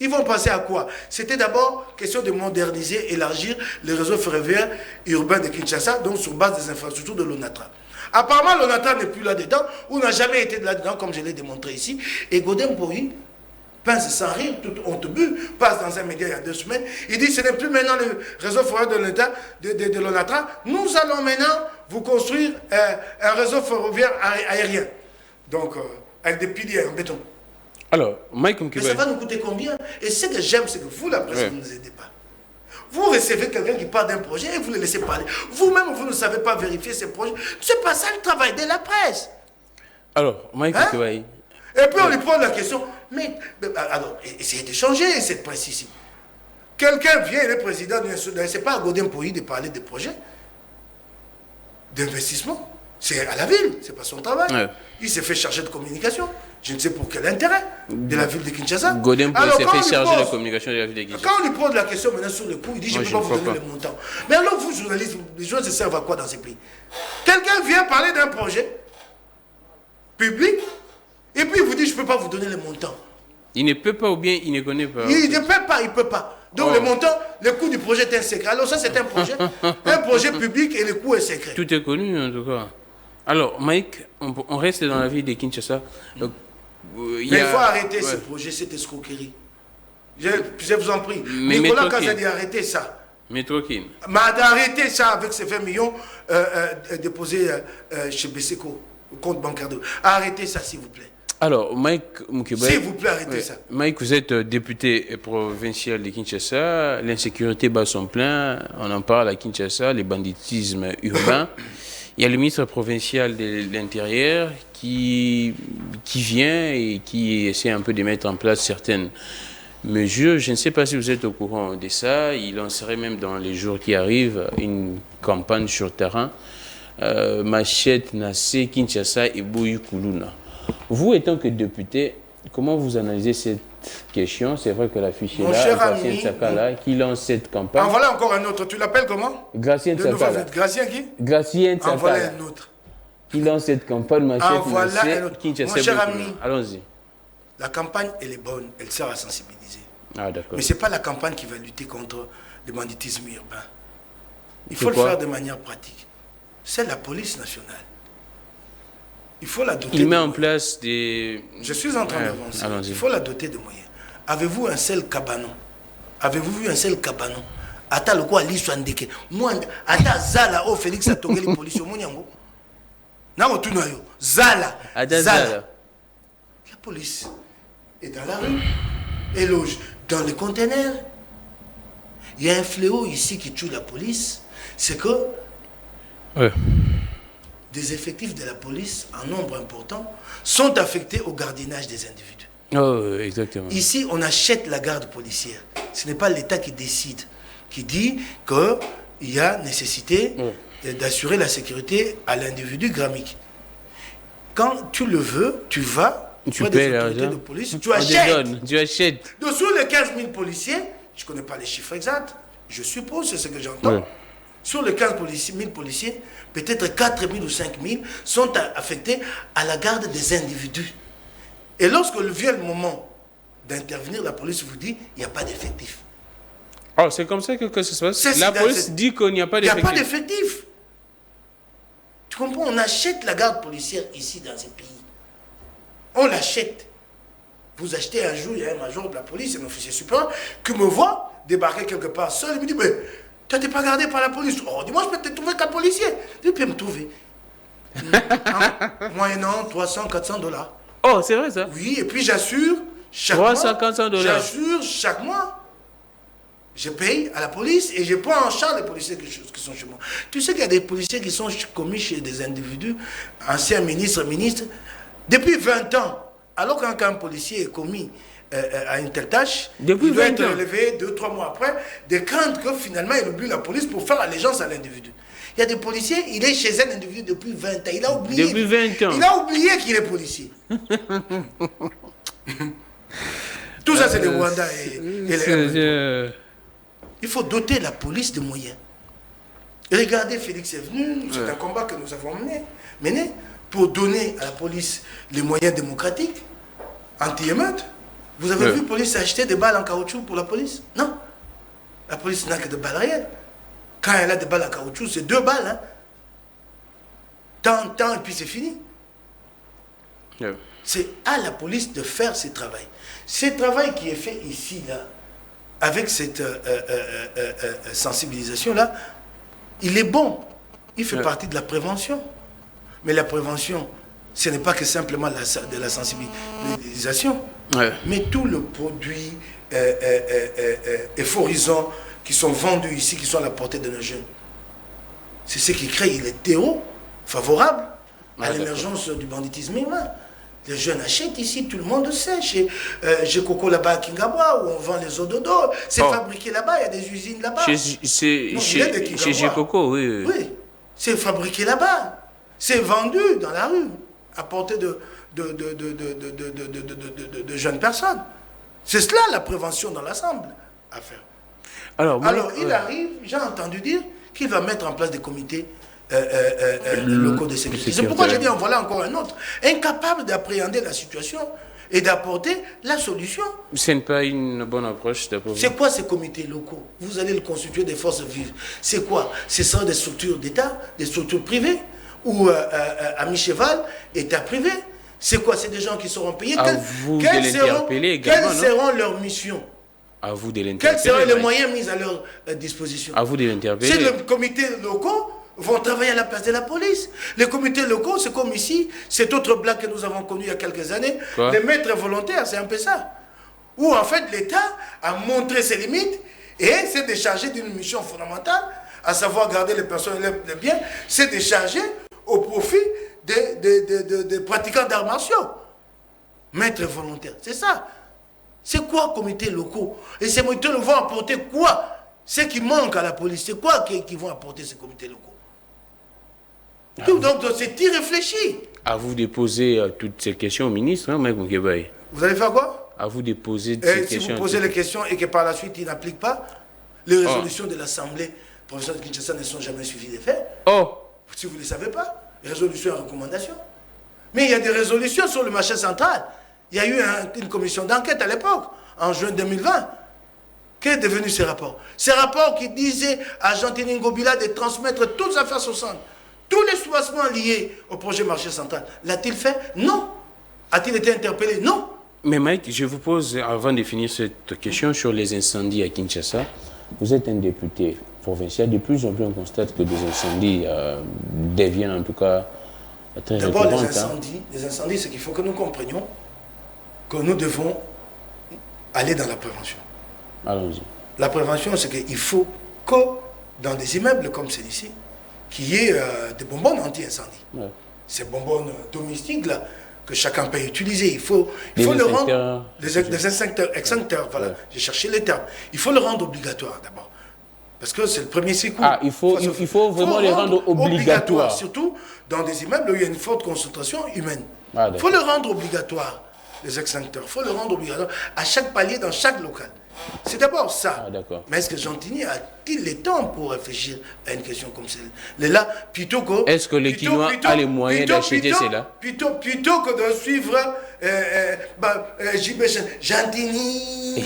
Speaker 2: Ils vont passer à quoi? C'était d'abord question de moderniser, élargir le réseau ferroviaire urbain de Kinshasa, donc sur base des infrastructures de l'ONATRA. Apparemment, l'ONATRA n'est plus là-dedans, ou n'a jamais été là-dedans, comme je l'ai démontré ici. Et Godin Pori pince sans rire, tout honte bu, passe dans un média il y a 2 semaines, il dit ce n'est plus maintenant le réseau ferroviaire de l'État, de l'ONATRA, nous allons maintenant vous construire un réseau ferroviaire aérien. Donc, avec des piliers en béton.
Speaker 1: Alors, Mike Mkibaye.
Speaker 2: Mais ça va nous coûter combien? Et ce que j'aime, c'est que vous, la presse, vous ne nous aidez pas. Vous recevez quelqu'un qui parle d'un projet et vous le laissez parler. Vous-même, vous ne savez pas vérifier ces projets. C'est pas ça le travail de la presse.
Speaker 1: Alors, Mike Mkibaye.
Speaker 2: Et puis on lui pose la question, mais alors, essayez de changer cette presse ici. Quelqu'un vient, le président, c'est pas à Godin Pori de parler des projets d'investissement. C'est à la ville, c'est pas son travail. Ouais. Il s'est fait charger de communication. Je ne sais pour quel intérêt de la ville de Kinshasa.
Speaker 1: Godin Pori s'est fait charger de communication de la ville de Kinshasa.
Speaker 2: Quand on lui pose la question maintenant sur le coup, il dit je ne peux pas vous donner le montant. Mais alors vous, journalistes, les gens se servent à quoi dans ces pays? Quelqu'un vient parler d'un projet public. Et puis il vous dit, je ne peux pas vous donner le montant.
Speaker 1: Il ne peut pas ou bien il ne connaît pas.
Speaker 2: Il ne peut pas, il ne peut pas. Donc le montant, le coût du projet est un secret. Alors ça c'est un projet public et le coût est secret.
Speaker 1: Tout est connu en tout cas. Alors Mike, on reste dans la ville de Kinshasa. Donc,
Speaker 2: mais il faut arrêter ce projet, cette escroquerie. Je vous en prie. Mais Nicolas Kazadi, arrêtez ça.
Speaker 1: Métrokin.
Speaker 2: Mais arrêtez ça avec ces 20 millions déposés chez Beseko, au compte bancaire de... Arrêtez ça s'il vous plaît.
Speaker 1: Alors, Mike Mkibaye,
Speaker 2: s'il vous plaît, arrêtez ça.
Speaker 1: Mike, vous êtes député provincial de Kinshasa. L'insécurité bat son plein. On en parle à Kinshasa, le banditisme urbain. Il y a le ministre provincial de l'Intérieur qui vient et qui essaie un peu de mettre en place certaines mesures. Je ne sais pas si vous êtes au courant de ça. Il lancerait même dans les jours qui arrivent une campagne sur terrain. Machette, Nassé, Kinshasa et Bouyou Koulouna. Vous, étant que député, comment vous analysez cette question? C'est vrai que la fiche est là, Gracien Sakala, qui lance cette campagne.
Speaker 2: En voilà encore un autre. Tu l'appelles comment?
Speaker 1: Gracien Sakala.
Speaker 2: Gracien qui?
Speaker 1: Gracien Sakala.
Speaker 2: En voilà un autre.
Speaker 1: Qui lance cette campagne, Machette,
Speaker 2: Nassé,
Speaker 1: Kinshasa.
Speaker 2: Mon cher ami,
Speaker 1: allons-y.
Speaker 2: La campagne, elle est bonne. Elle sert à sensibiliser.
Speaker 1: Ah, d'accord.
Speaker 2: Mais ce n'est pas la campagne qui va lutter contre le banditisme urbain. Il faut le faire de manière pratique. C'est la police nationale. Il faut la doter.
Speaker 1: Il met en place des...
Speaker 2: Je suis en train d'avancer. Il faut la doter de moyens. Avez-vous un seul cabanon? Avez-vous vu un seul cabanon? Ata le quoi l'histoire ndeke. Moi, ata zala o Félix Atongeli police au Monyango. Na otunayo. Zala. Zala. La police est dans la rue. Elle loge dans les conteneurs. Il y a un fléau ici qui tue la police. C'est que des effectifs de la police, en nombre important, sont affectés au gardiennage des individus.
Speaker 1: Oh, exactement.
Speaker 2: Ici, on achète la garde policière. Ce n'est pas l'État qui décide, qui dit qu'il y a nécessité d'assurer la sécurité à l'individu gramique. Quand tu le veux, tu vas,
Speaker 1: tu payes l'argent
Speaker 2: de police, tu achètes.
Speaker 1: Tu achètes.
Speaker 2: Donc, sur les 15 000 policiers, je ne connais pas les chiffres exacts, je suppose, c'est ce que j'entends. Ouais. Sur les 15 000 policiers, peut-être 4 000 ou 5 000 sont affectés à la garde des individus. Et lorsque vient le moment d'intervenir, la police vous dit il n'y a pas d'effectif.
Speaker 1: Oh, c'est comme ça que ça se passe. La police dit qu'il n'y a pas d'effectif.
Speaker 2: Il n'y a pas d'effectif. Tu comprends? On achète la garde policière ici dans ces pays. On l'achète. Vous achetez un jour, il y a un major de la police, un officier supérieur, qui me voit débarquer quelque part seul. Il me dit mais tu n'es pas gardé par la police. Oh, dis-moi, je peux te trouver qu'un policier. Tu peux me trouver. Moyennant 300, 400 $.
Speaker 1: Oh, c'est vrai ça?
Speaker 2: Oui, et puis j'assure chaque
Speaker 1: 300, 400 $.
Speaker 2: J'assure chaque mois. Je paye à la police et je prends en charge les policiers qui sont chez moi. Tu sais qu'il y a des policiers qui sont commis chez des individus, anciens ministres, depuis 20 ans. Alors qu'un policier est commis à une telle tâche,
Speaker 1: depuis
Speaker 2: il doit être relevé 2-3 mois après, de craindre que finalement il oublie la police pour faire allégeance à l'individu. Il y a des policiers, il est chez un individu depuis 20 ans. Il a oublié.
Speaker 1: Depuis 20 ans.
Speaker 2: Il a oublié qu'il est policier. Tout ça, c'est le Rwanda et les Il faut doter la police de moyens. Regardez, Félix est venu, c'est un combat que nous avons mené pour donner à la police les moyens démocratiques, anti-émeutes. Vous avez vu la police acheter des balles en caoutchouc pour la police? Non. La police n'a que des balles réelles. Quand elle a des balles en caoutchouc, c'est 2 balles. Hein. Tant, et puis c'est fini. C'est à la police de faire ce travail. Ce travail qui est fait ici, là, avec cette sensibilisation-là, il est bon. Il fait partie de la prévention. Mais la prévention, ce n'est pas que simplement de la sensibilisation, mais tout le produit euphorisant qui sont vendus ici, qui sont à la portée de nos jeunes. C'est ce qui crée les terreaux favorables à l'émergence du banditisme humain. Les jeunes achètent ici, tout le monde sait. Chez Coco là-bas à Kingabwa, où on vend les ododos, c'est fabriqué là-bas, il y a des usines là-bas.
Speaker 1: Chez Coco, oui.
Speaker 2: Oui, c'est fabriqué là-bas. C'est vendu dans la rue, à portée de jeunes personnes. C'est cela la prévention dans l'ensemble à faire. Alors il arrive, j'ai entendu dire qu'il va mettre en place des comités locaux de sécurité. C'est pourquoi j'ai dit en voilà encore un autre, incapable d'appréhender la situation et d'apporter la solution.
Speaker 1: Ce n'est pas une bonne approche d'abord.
Speaker 2: C'est quoi ces comités locaux? Vous allez le constituer des forces vives. C'est quoi? Ce sont des structures d'État, des structures privées, ou à mi-cheval, État privé. C'est quoi? C'est des gens qui seront payés. Quelles seront leurs missions?
Speaker 1: À vous de l'interpeller.
Speaker 2: Quels seront les moyens mis à leur disposition?
Speaker 1: À vous de l'interpeller.
Speaker 2: Si les comités locaux vont travailler à la place de la police. Les comités locaux, c'est comme ici, cet autre blague que nous avons connu il y a quelques années, les maîtres volontaires, c'est un peu ça. Où en fait l'État a montré ses limites et s'est déchargé d'une mission fondamentale, à savoir garder les personnes et les biens, s'est déchargé au profit des pratiquants d'arts martiaux. Maîtres volontaires, c'est ça. C'est quoi comités locaux? Et ces comités vont apporter quoi? Ce qui manque à la police, c'est quoi qui vont apporter ces comités locaux? Donc c'est irréfléchi.
Speaker 1: À vous de poser toutes ces questions au ministre, hein, Mike Moukebaye.
Speaker 2: Vous allez faire quoi?
Speaker 1: À vous de poser ces questions.
Speaker 2: Si vous posez les questions et que par la suite il n'applique pas, les résolutions de l'Assemblée professionnelle de Kinshasa ne sont jamais suivies des faits. Si vous ne le savez pas, résolutions et recommandations. Mais il y a des résolutions sur le marché central. Il y a eu une commission d'enquête à l'époque, en juin 2020. Qu'est devenu ces rapports? Ces rapports qui disaient à Jean-Tini Ngobila de transmettre toutes les affaires sur centre, tous les soubassements liés au projet marché central. L'a-t-il fait? Non. A-t-il été interpellé? Non.
Speaker 1: Mais Mike, je vous pose, avant de finir cette question sur les incendies à Kinshasa, vous êtes un député provincial. De plus en plus, on constate que des incendies deviennent en tout cas très récurrents.
Speaker 2: D'abord, les incendies, c'est qu'il faut que nous comprenions que nous devons aller dans la prévention.
Speaker 1: Allons-y.
Speaker 2: La prévention, c'est qu'il faut que dans des immeubles comme celui-ci, qu'il y ait des bonbonnes anti-incendie. Ces bonbonnes domestiques là, que chacun peut utiliser. Il faut le rendre. Des extincteurs, voilà. J'ai cherché les termes. Il faut le rendre obligatoire d'abord. Parce que c'est le premier secours.
Speaker 1: Il faut vraiment les rendre obligatoires.
Speaker 2: Surtout dans des immeubles où il y a une forte concentration humaine. Il faut le rendre obligatoire, les extincteurs. Il faut le rendre obligatoire à chaque palier, dans chaque local. C'est d'abord ça. Mais est-ce que Jean-Tini a-t-il le temps pour réfléchir à une question comme celle-là? Plutôt que...
Speaker 1: Est-ce que le Quinois a les moyens d'acheter cela?
Speaker 2: Plutôt que de suivre Jean-Tini,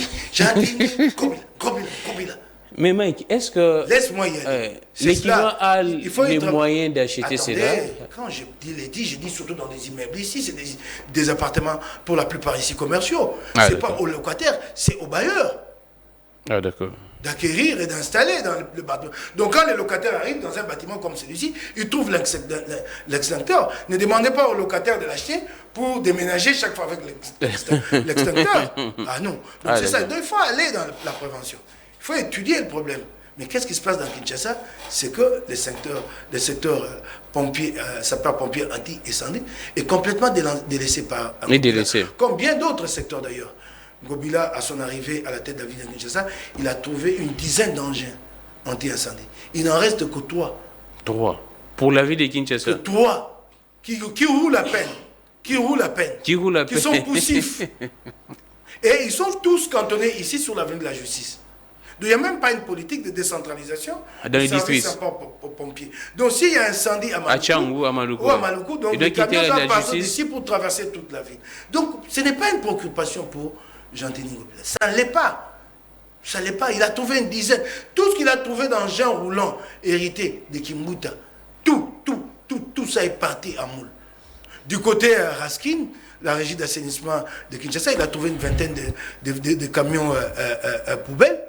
Speaker 2: Kobila.
Speaker 1: Mais Mike, est-ce que...
Speaker 2: Laisse-moi y aller.
Speaker 1: Le Quinois a les moyens d'acheter cela?
Speaker 2: Quand je dis surtout dans des immeubles ici, c'est des appartements pour la plupart ici commerciaux. C'est pas aux locataires, c'est aux bailleurs.
Speaker 1: D'accord.
Speaker 2: D'acquérir et d'installer dans le bâtiment. Donc quand les locataires arrivent dans un bâtiment comme celui-ci, ils trouvent l'extincteur. Ne demandez pas aux locataires de l'acheter pour déménager chaque fois avec l'extincteur. Non. Donc c'est ça. Donc il faut aller dans la prévention. Il faut étudier le problème. Mais qu'est-ce qui se passe dans Kinshasa? C'est que le secteur pompier, sapeur-pompier anti-incendie est complètement délaissé par... Comme bien d'autres secteurs d'ailleurs. Ngobila, à son arrivée à la tête de la ville de Kinshasa, il a trouvé une dizaine d'engins anti-incendie. Il n'en reste que 3.
Speaker 1: 3. Pour la ville de Kinshasa?
Speaker 2: Que 3. Qui roulent la peine. Qui sont poussifs. Et ils sont tous cantonnés ici sur l'avenue de la justice. Donc il n'y a même pas une politique de décentralisation
Speaker 1: dans les districts.
Speaker 2: Pompiers. Donc s'il y a un incendie à Maluku, donc les camions doivent passer d'ici pour traverser toute la ville. Donc ce n'est pas une préoccupation pour Jean-Denis Ngobila. Ça ne l'est pas. Ça ne l'est pas. Il a trouvé une dizaine. Tout ce qu'il a trouvé dans Jean Roulant, hérité de Kimbuta, tout ça est parti à moule. Du côté Raskin, la régie d'assainissement de Kinshasa, il a trouvé une vingtaine de camions poubelles.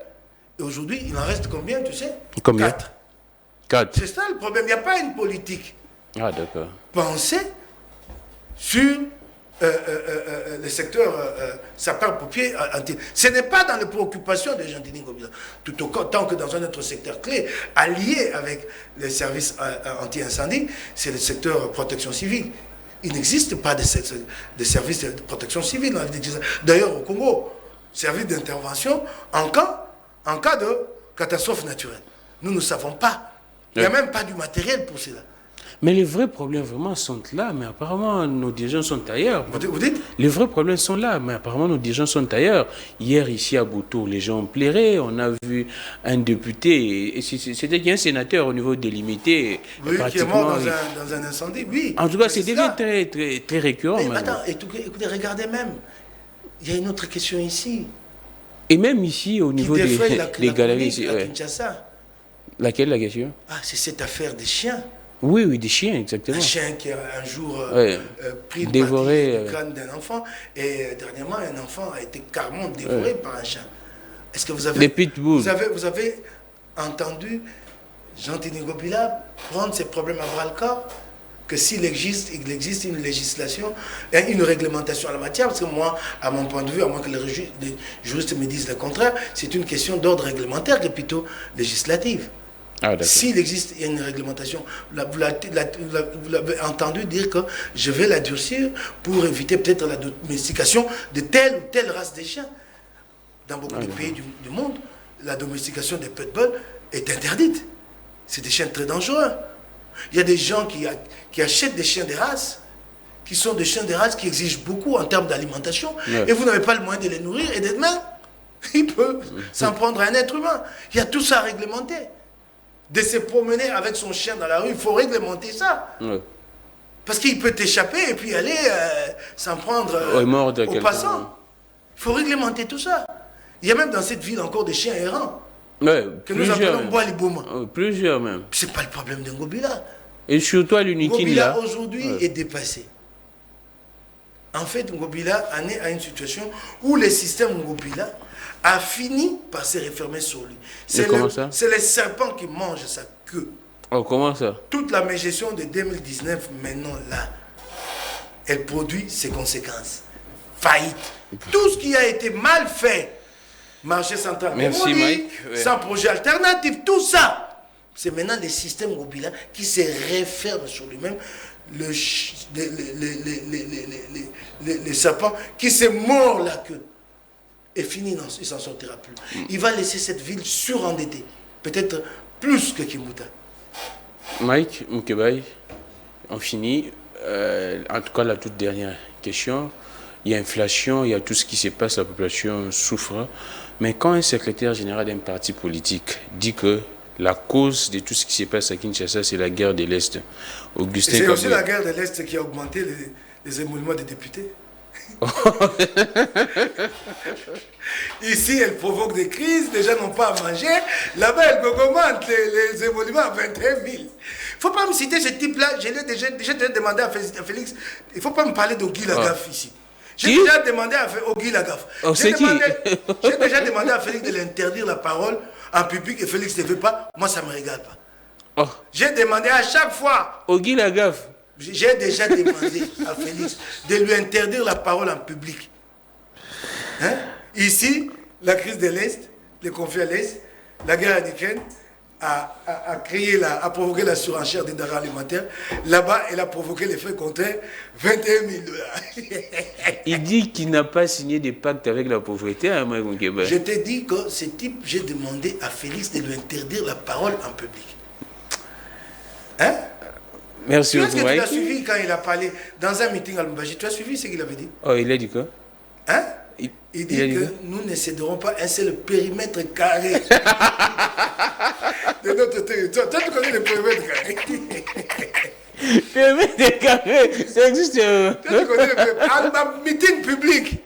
Speaker 2: Et aujourd'hui, il en reste combien, tu sais?
Speaker 1: Combien?
Speaker 2: 4. C'est ça le problème. Il n'y a pas une politique.
Speaker 1: Ah, d'accord.
Speaker 2: Pensez sur le secteur sapeur-pompier. Ce n'est pas dans les préoccupations de Jean-Denis Ngobila. Tout autant que dans un autre secteur clé, allié avec les services anti-incendie, c'est le secteur protection civile. Il n'existe pas de services de protection civile. D'ailleurs, au Congo, service d'intervention en cas de catastrophe naturelle. Nous ne savons pas. Il n'y a même pas du matériel pour cela.
Speaker 1: Mais les vrais problèmes vraiment sont là, mais apparemment nos dirigeants sont ailleurs.
Speaker 2: Vous dites?
Speaker 1: Les vrais problèmes sont là, mais apparemment nos dirigeants sont ailleurs. Hier, ici à Boutou, les gens pleuraient. On a vu un député, c'était un sénateur au niveau délimité.
Speaker 2: Oui, qui est mort dans un incendie, oui.
Speaker 1: En tout cas, c'est devenu très récurrent.
Speaker 2: Mais attends, écoutez, regardez même. Il y a une autre question ici.
Speaker 1: Et même ici, au niveau des galeries. Ici,
Speaker 2: à Kinshasa.
Speaker 1: Laquelle, la question?
Speaker 2: Ah, c'est cette affaire des chiens.
Speaker 1: Oui, des chiens, exactement.
Speaker 2: Un chien qui a un jour pris
Speaker 1: dévoré
Speaker 2: le crâne d'un enfant. Et dernièrement, un enfant a été carrément dévoré par un chien. Est-ce que vous avez...
Speaker 1: Des pitbulls.
Speaker 2: Vous avez entendu Jean-Denis Ngobila prendre ses problèmes à bras-le-corps? Que s'il existe une législation, une réglementation en la matière, parce que moi, à mon point de vue, à moins que les juristes me disent le contraire, c'est une question d'ordre réglementaire qui est plutôt législative.
Speaker 1: Ah,
Speaker 2: s'il existe une réglementation, vous l'avez entendu dire que je vais la durcir pour éviter peut-être la domestication de telle ou telle race de chiens. Dans beaucoup de pays du monde, la domestication des pitbulls est interdite. C'est des chiens très dangereux. Il y a des gens qui achètent des chiens de race, qui sont des chiens de race qui exigent beaucoup en termes d'alimentation, et vous n'avez pas le moyen de les nourrir, et demain, il peut s'en prendre à un être humain. Il y a tout ça à réglementer. De se promener avec son chien dans la rue, il faut réglementer ça. Parce qu'il peut t'échapper et puis aller s'en prendre aux passants. Il faut réglementer tout ça. Il y a même dans cette ville encore des chiens errants. Que nous appelons Bois-Liboma.
Speaker 1: Plusieurs même.
Speaker 2: C'est pas le problème de Ngobila.
Speaker 1: Et surtout à l'unité là.
Speaker 2: Ngobila aujourd'hui est dépassé. En fait, Ngobila en est à une situation où le système Ngobila a fini par se refermer sur lui. C'est le serpent qui mange sa queue.
Speaker 1: Oh, comment ça? Toute
Speaker 2: la mégestion de 2019, maintenant là, elle produit ses conséquences. Faillite. Tout ce qui a été mal fait, marché central,
Speaker 1: merci Mike,
Speaker 2: sans projet alternatif, tout ça, c'est maintenant le système Ngobila qui se referme sur lui-même. Le serpent qui se mord la queue. Et fini, non, il ne s'en sortira plus. Il va laisser cette ville surendettée, peut-être plus que Kimbuta.
Speaker 1: Mike Moukebaye, on finit. En tout cas, la toute dernière question. Il y a inflation, il y a tout ce qui se passe, la population souffre. Mais quand un secrétaire général d'un parti politique dit que la cause de tout ce qui se passe à Kinshasa, c'est la guerre de l'Est,
Speaker 2: c'est aussi la guerre de l'Est qui a augmenté les émoluments des députés. Ici, elle provoque des crises, les gens n'ont pas à manger. Là-bas, elle augmente les émoluments à 21 000. Il ne faut pas me citer ce type-là. J'ai déjà demandé à Félix. Il ne faut pas me parler d'Ogui Lagaf ici. J'ai déjà demandé à Ogui Lagaf. J'ai déjà demandé à Félix de l'interdire la parole en public et Félix ne veut pas. Moi, ça ne me regarde pas. J'ai demandé à chaque fois.
Speaker 1: Ogui Lagaf.
Speaker 2: J'ai déjà demandé à Félix de lui interdire la parole en public. Hein? Ici, la crise de l'Est, les conflits à l'Est, la guerre en Ukraine a provoqué la surenchère des denrées alimentaires. Là-bas, elle a provoqué l'effet contraire, 21 000 $.
Speaker 1: Il dit qu'il n'a pas signé des pactes avec la pauvreté. Hein,
Speaker 2: je t'ai dit que ce type, j'ai demandé à Félix de lui interdire la parole en public. Hein?
Speaker 1: Merci beaucoup.
Speaker 2: Est-ce que tu l'as suivi quand il a parlé dans un meeting à Lumbashi? Tu as suivi ce qu'il avait dit?
Speaker 1: Oh, il a dit quoi?
Speaker 2: Hein? Il dit que nous ne céderons pas un seul périmètre carré de notre territoire. Toi, tu connais le périmètre carré?
Speaker 1: Périmètre carré, ça existe.
Speaker 2: Toi, tu connais le périmètre. Un meeting public.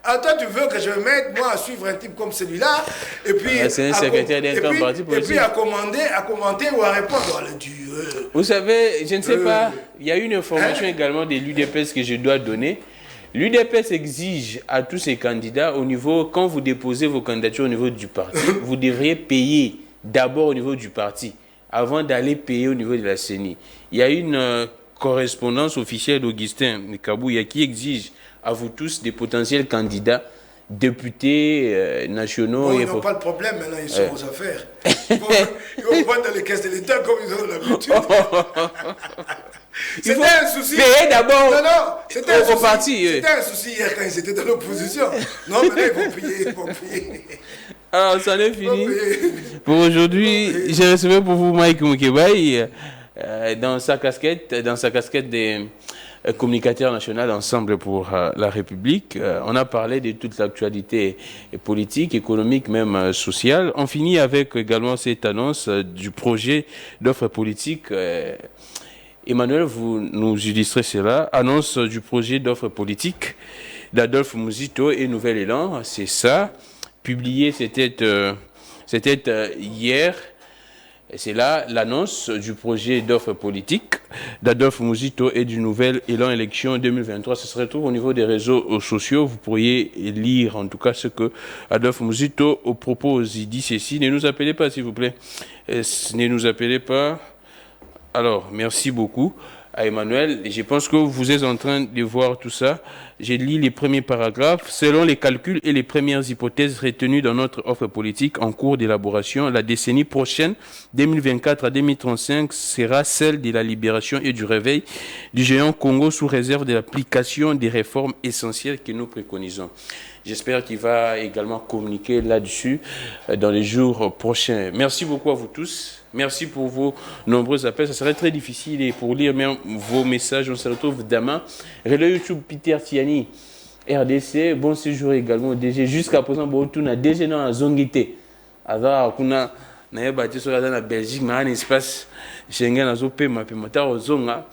Speaker 2: Ah, toi, tu veux que je me mette, moi, à suivre un type comme celui-là, et puis...
Speaker 1: c'est un secrétaire d'un camp parti politique.
Speaker 2: Et puis à commenter ou à répondre. Oh, le Dieu.
Speaker 1: Vous savez, je ne sais pas, il y a une information également de l'UDPS que je dois donner. L'UDPS exige à tous ces candidats, au niveau, quand vous déposez vos candidatures au niveau du parti, vous devriez payer d'abord au niveau du parti, avant d'aller payer au niveau de la CENI. Il y a une correspondance officielle d'Augustin Kabouya qui exige à vous tous des potentiels candidats, députés nationaux.
Speaker 2: Bon, ils n'ont pas de problème, maintenant ils sont aux affaires. Ils vont prendre dans les caisses de l'État comme ils ont l'habitude. C'était un souci.
Speaker 1: Payer d'abord
Speaker 2: c'était un souci.
Speaker 1: Parti.
Speaker 2: C'était un souci hier quand ils étaient dans l'opposition. Non, maintenant ils vont payer.
Speaker 1: Alors, ça est fini. Pour aujourd'hui, j'ai reçu pour vous Mike Moukebaï dans sa casquette des communicateur national Ensemble pour la République. On a parlé de toute l'actualité politique, économique, même sociale. On finit avec également cette annonce du projet d'offre politique. Emmanuel, vous nous illustrez cela. Annonce du projet d'offre politique d'Adolphe Mouzito et Nouvel Élan. C'est ça. Publié, c'était hier. C'est là l'annonce du projet d'offre politique d'Adolphe Mouzito et du Nouvel Élan Élection 2023. Ce se retrouve au niveau des réseaux sociaux. Vous pourriez lire en tout cas ce que Adolphe Mouzito propose. Il dit ceci. Ne nous appelez pas, s'il vous plaît. Ne nous appelez pas. Alors, merci beaucoup à Emmanuel. Je pense que vous êtes en train de voir tout ça. J'ai lu les premiers paragraphes. Selon les calculs et les premières hypothèses retenues dans notre offre politique en cours d'élaboration, la décennie prochaine, 2024 à 2035, sera celle de la libération et du réveil du géant Congo sous réserve de l'application des réformes essentielles que nous préconisons. J'espère qu'il va également communiquer là-dessus dans les jours prochains. Merci beaucoup à vous tous. Merci pour vos nombreux appels. Ça serait très difficile et pour lire même vos messages, on se retrouve demain. Relais YouTube Peter Tiani, RDC. Bon séjour également au DG. Jusqu'à présent, bon, tout n'a DG dans la Zongité. Alors, on a bâti sur la Belgique, mais un espace Schengen à Zopé, ma pémata au Zonga.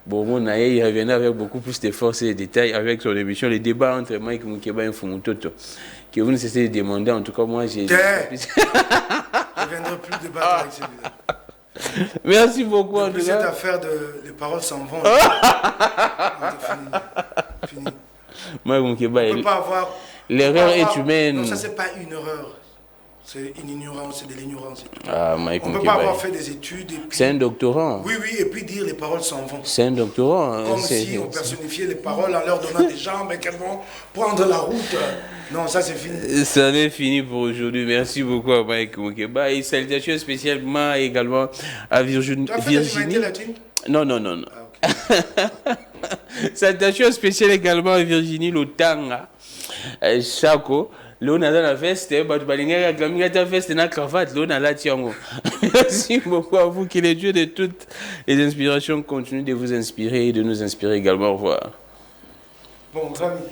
Speaker 1: Bon, mon aïe, il reviendra avec beaucoup plus de force et de détails avec son émission. Les débats entre Mike Moukeba et Fumutoto. Que vous ne cessez de demander, en tout cas, moi, j'ai.
Speaker 2: Je ne viendrai plus débattre avec celui-là.
Speaker 1: Merci beaucoup.
Speaker 2: Depuis cette affaire les paroles s'en vont. Fini.
Speaker 1: Mike Moukeba,
Speaker 2: on ne peut pas avoir.
Speaker 1: L'erreur est humaine.
Speaker 2: Non, ça, c'est pas une erreur. C'est une ignorance, c'est de l'ignorance.
Speaker 1: On ne
Speaker 2: peut pas avoir fait des études.
Speaker 1: C'est un doctorant.
Speaker 2: Oui, et puis dire les paroles s'en vont.
Speaker 1: C'est un doctorant.
Speaker 2: Comme si on personnifiait les paroles en leur donnant des jambes et qu'elles vont prendre la route. Non, ça c'est fini. Ça
Speaker 1: est fini pour aujourd'hui. Merci beaucoup à Mike Moukeba. Et salutations spécialement également à Virginie.
Speaker 2: Tu as fait des humanités latines?
Speaker 1: Non. Ah, okay. Salutations spéciales également à Virginie Lotanga. Chako. L'on a dans la veste, la veste na cravate, l'on a la tiango. Merci beaucoup à vous, que les dieux de toutes les inspirations continuent de vous inspirer et de nous inspirer également. Au revoir.
Speaker 2: Bon, amis.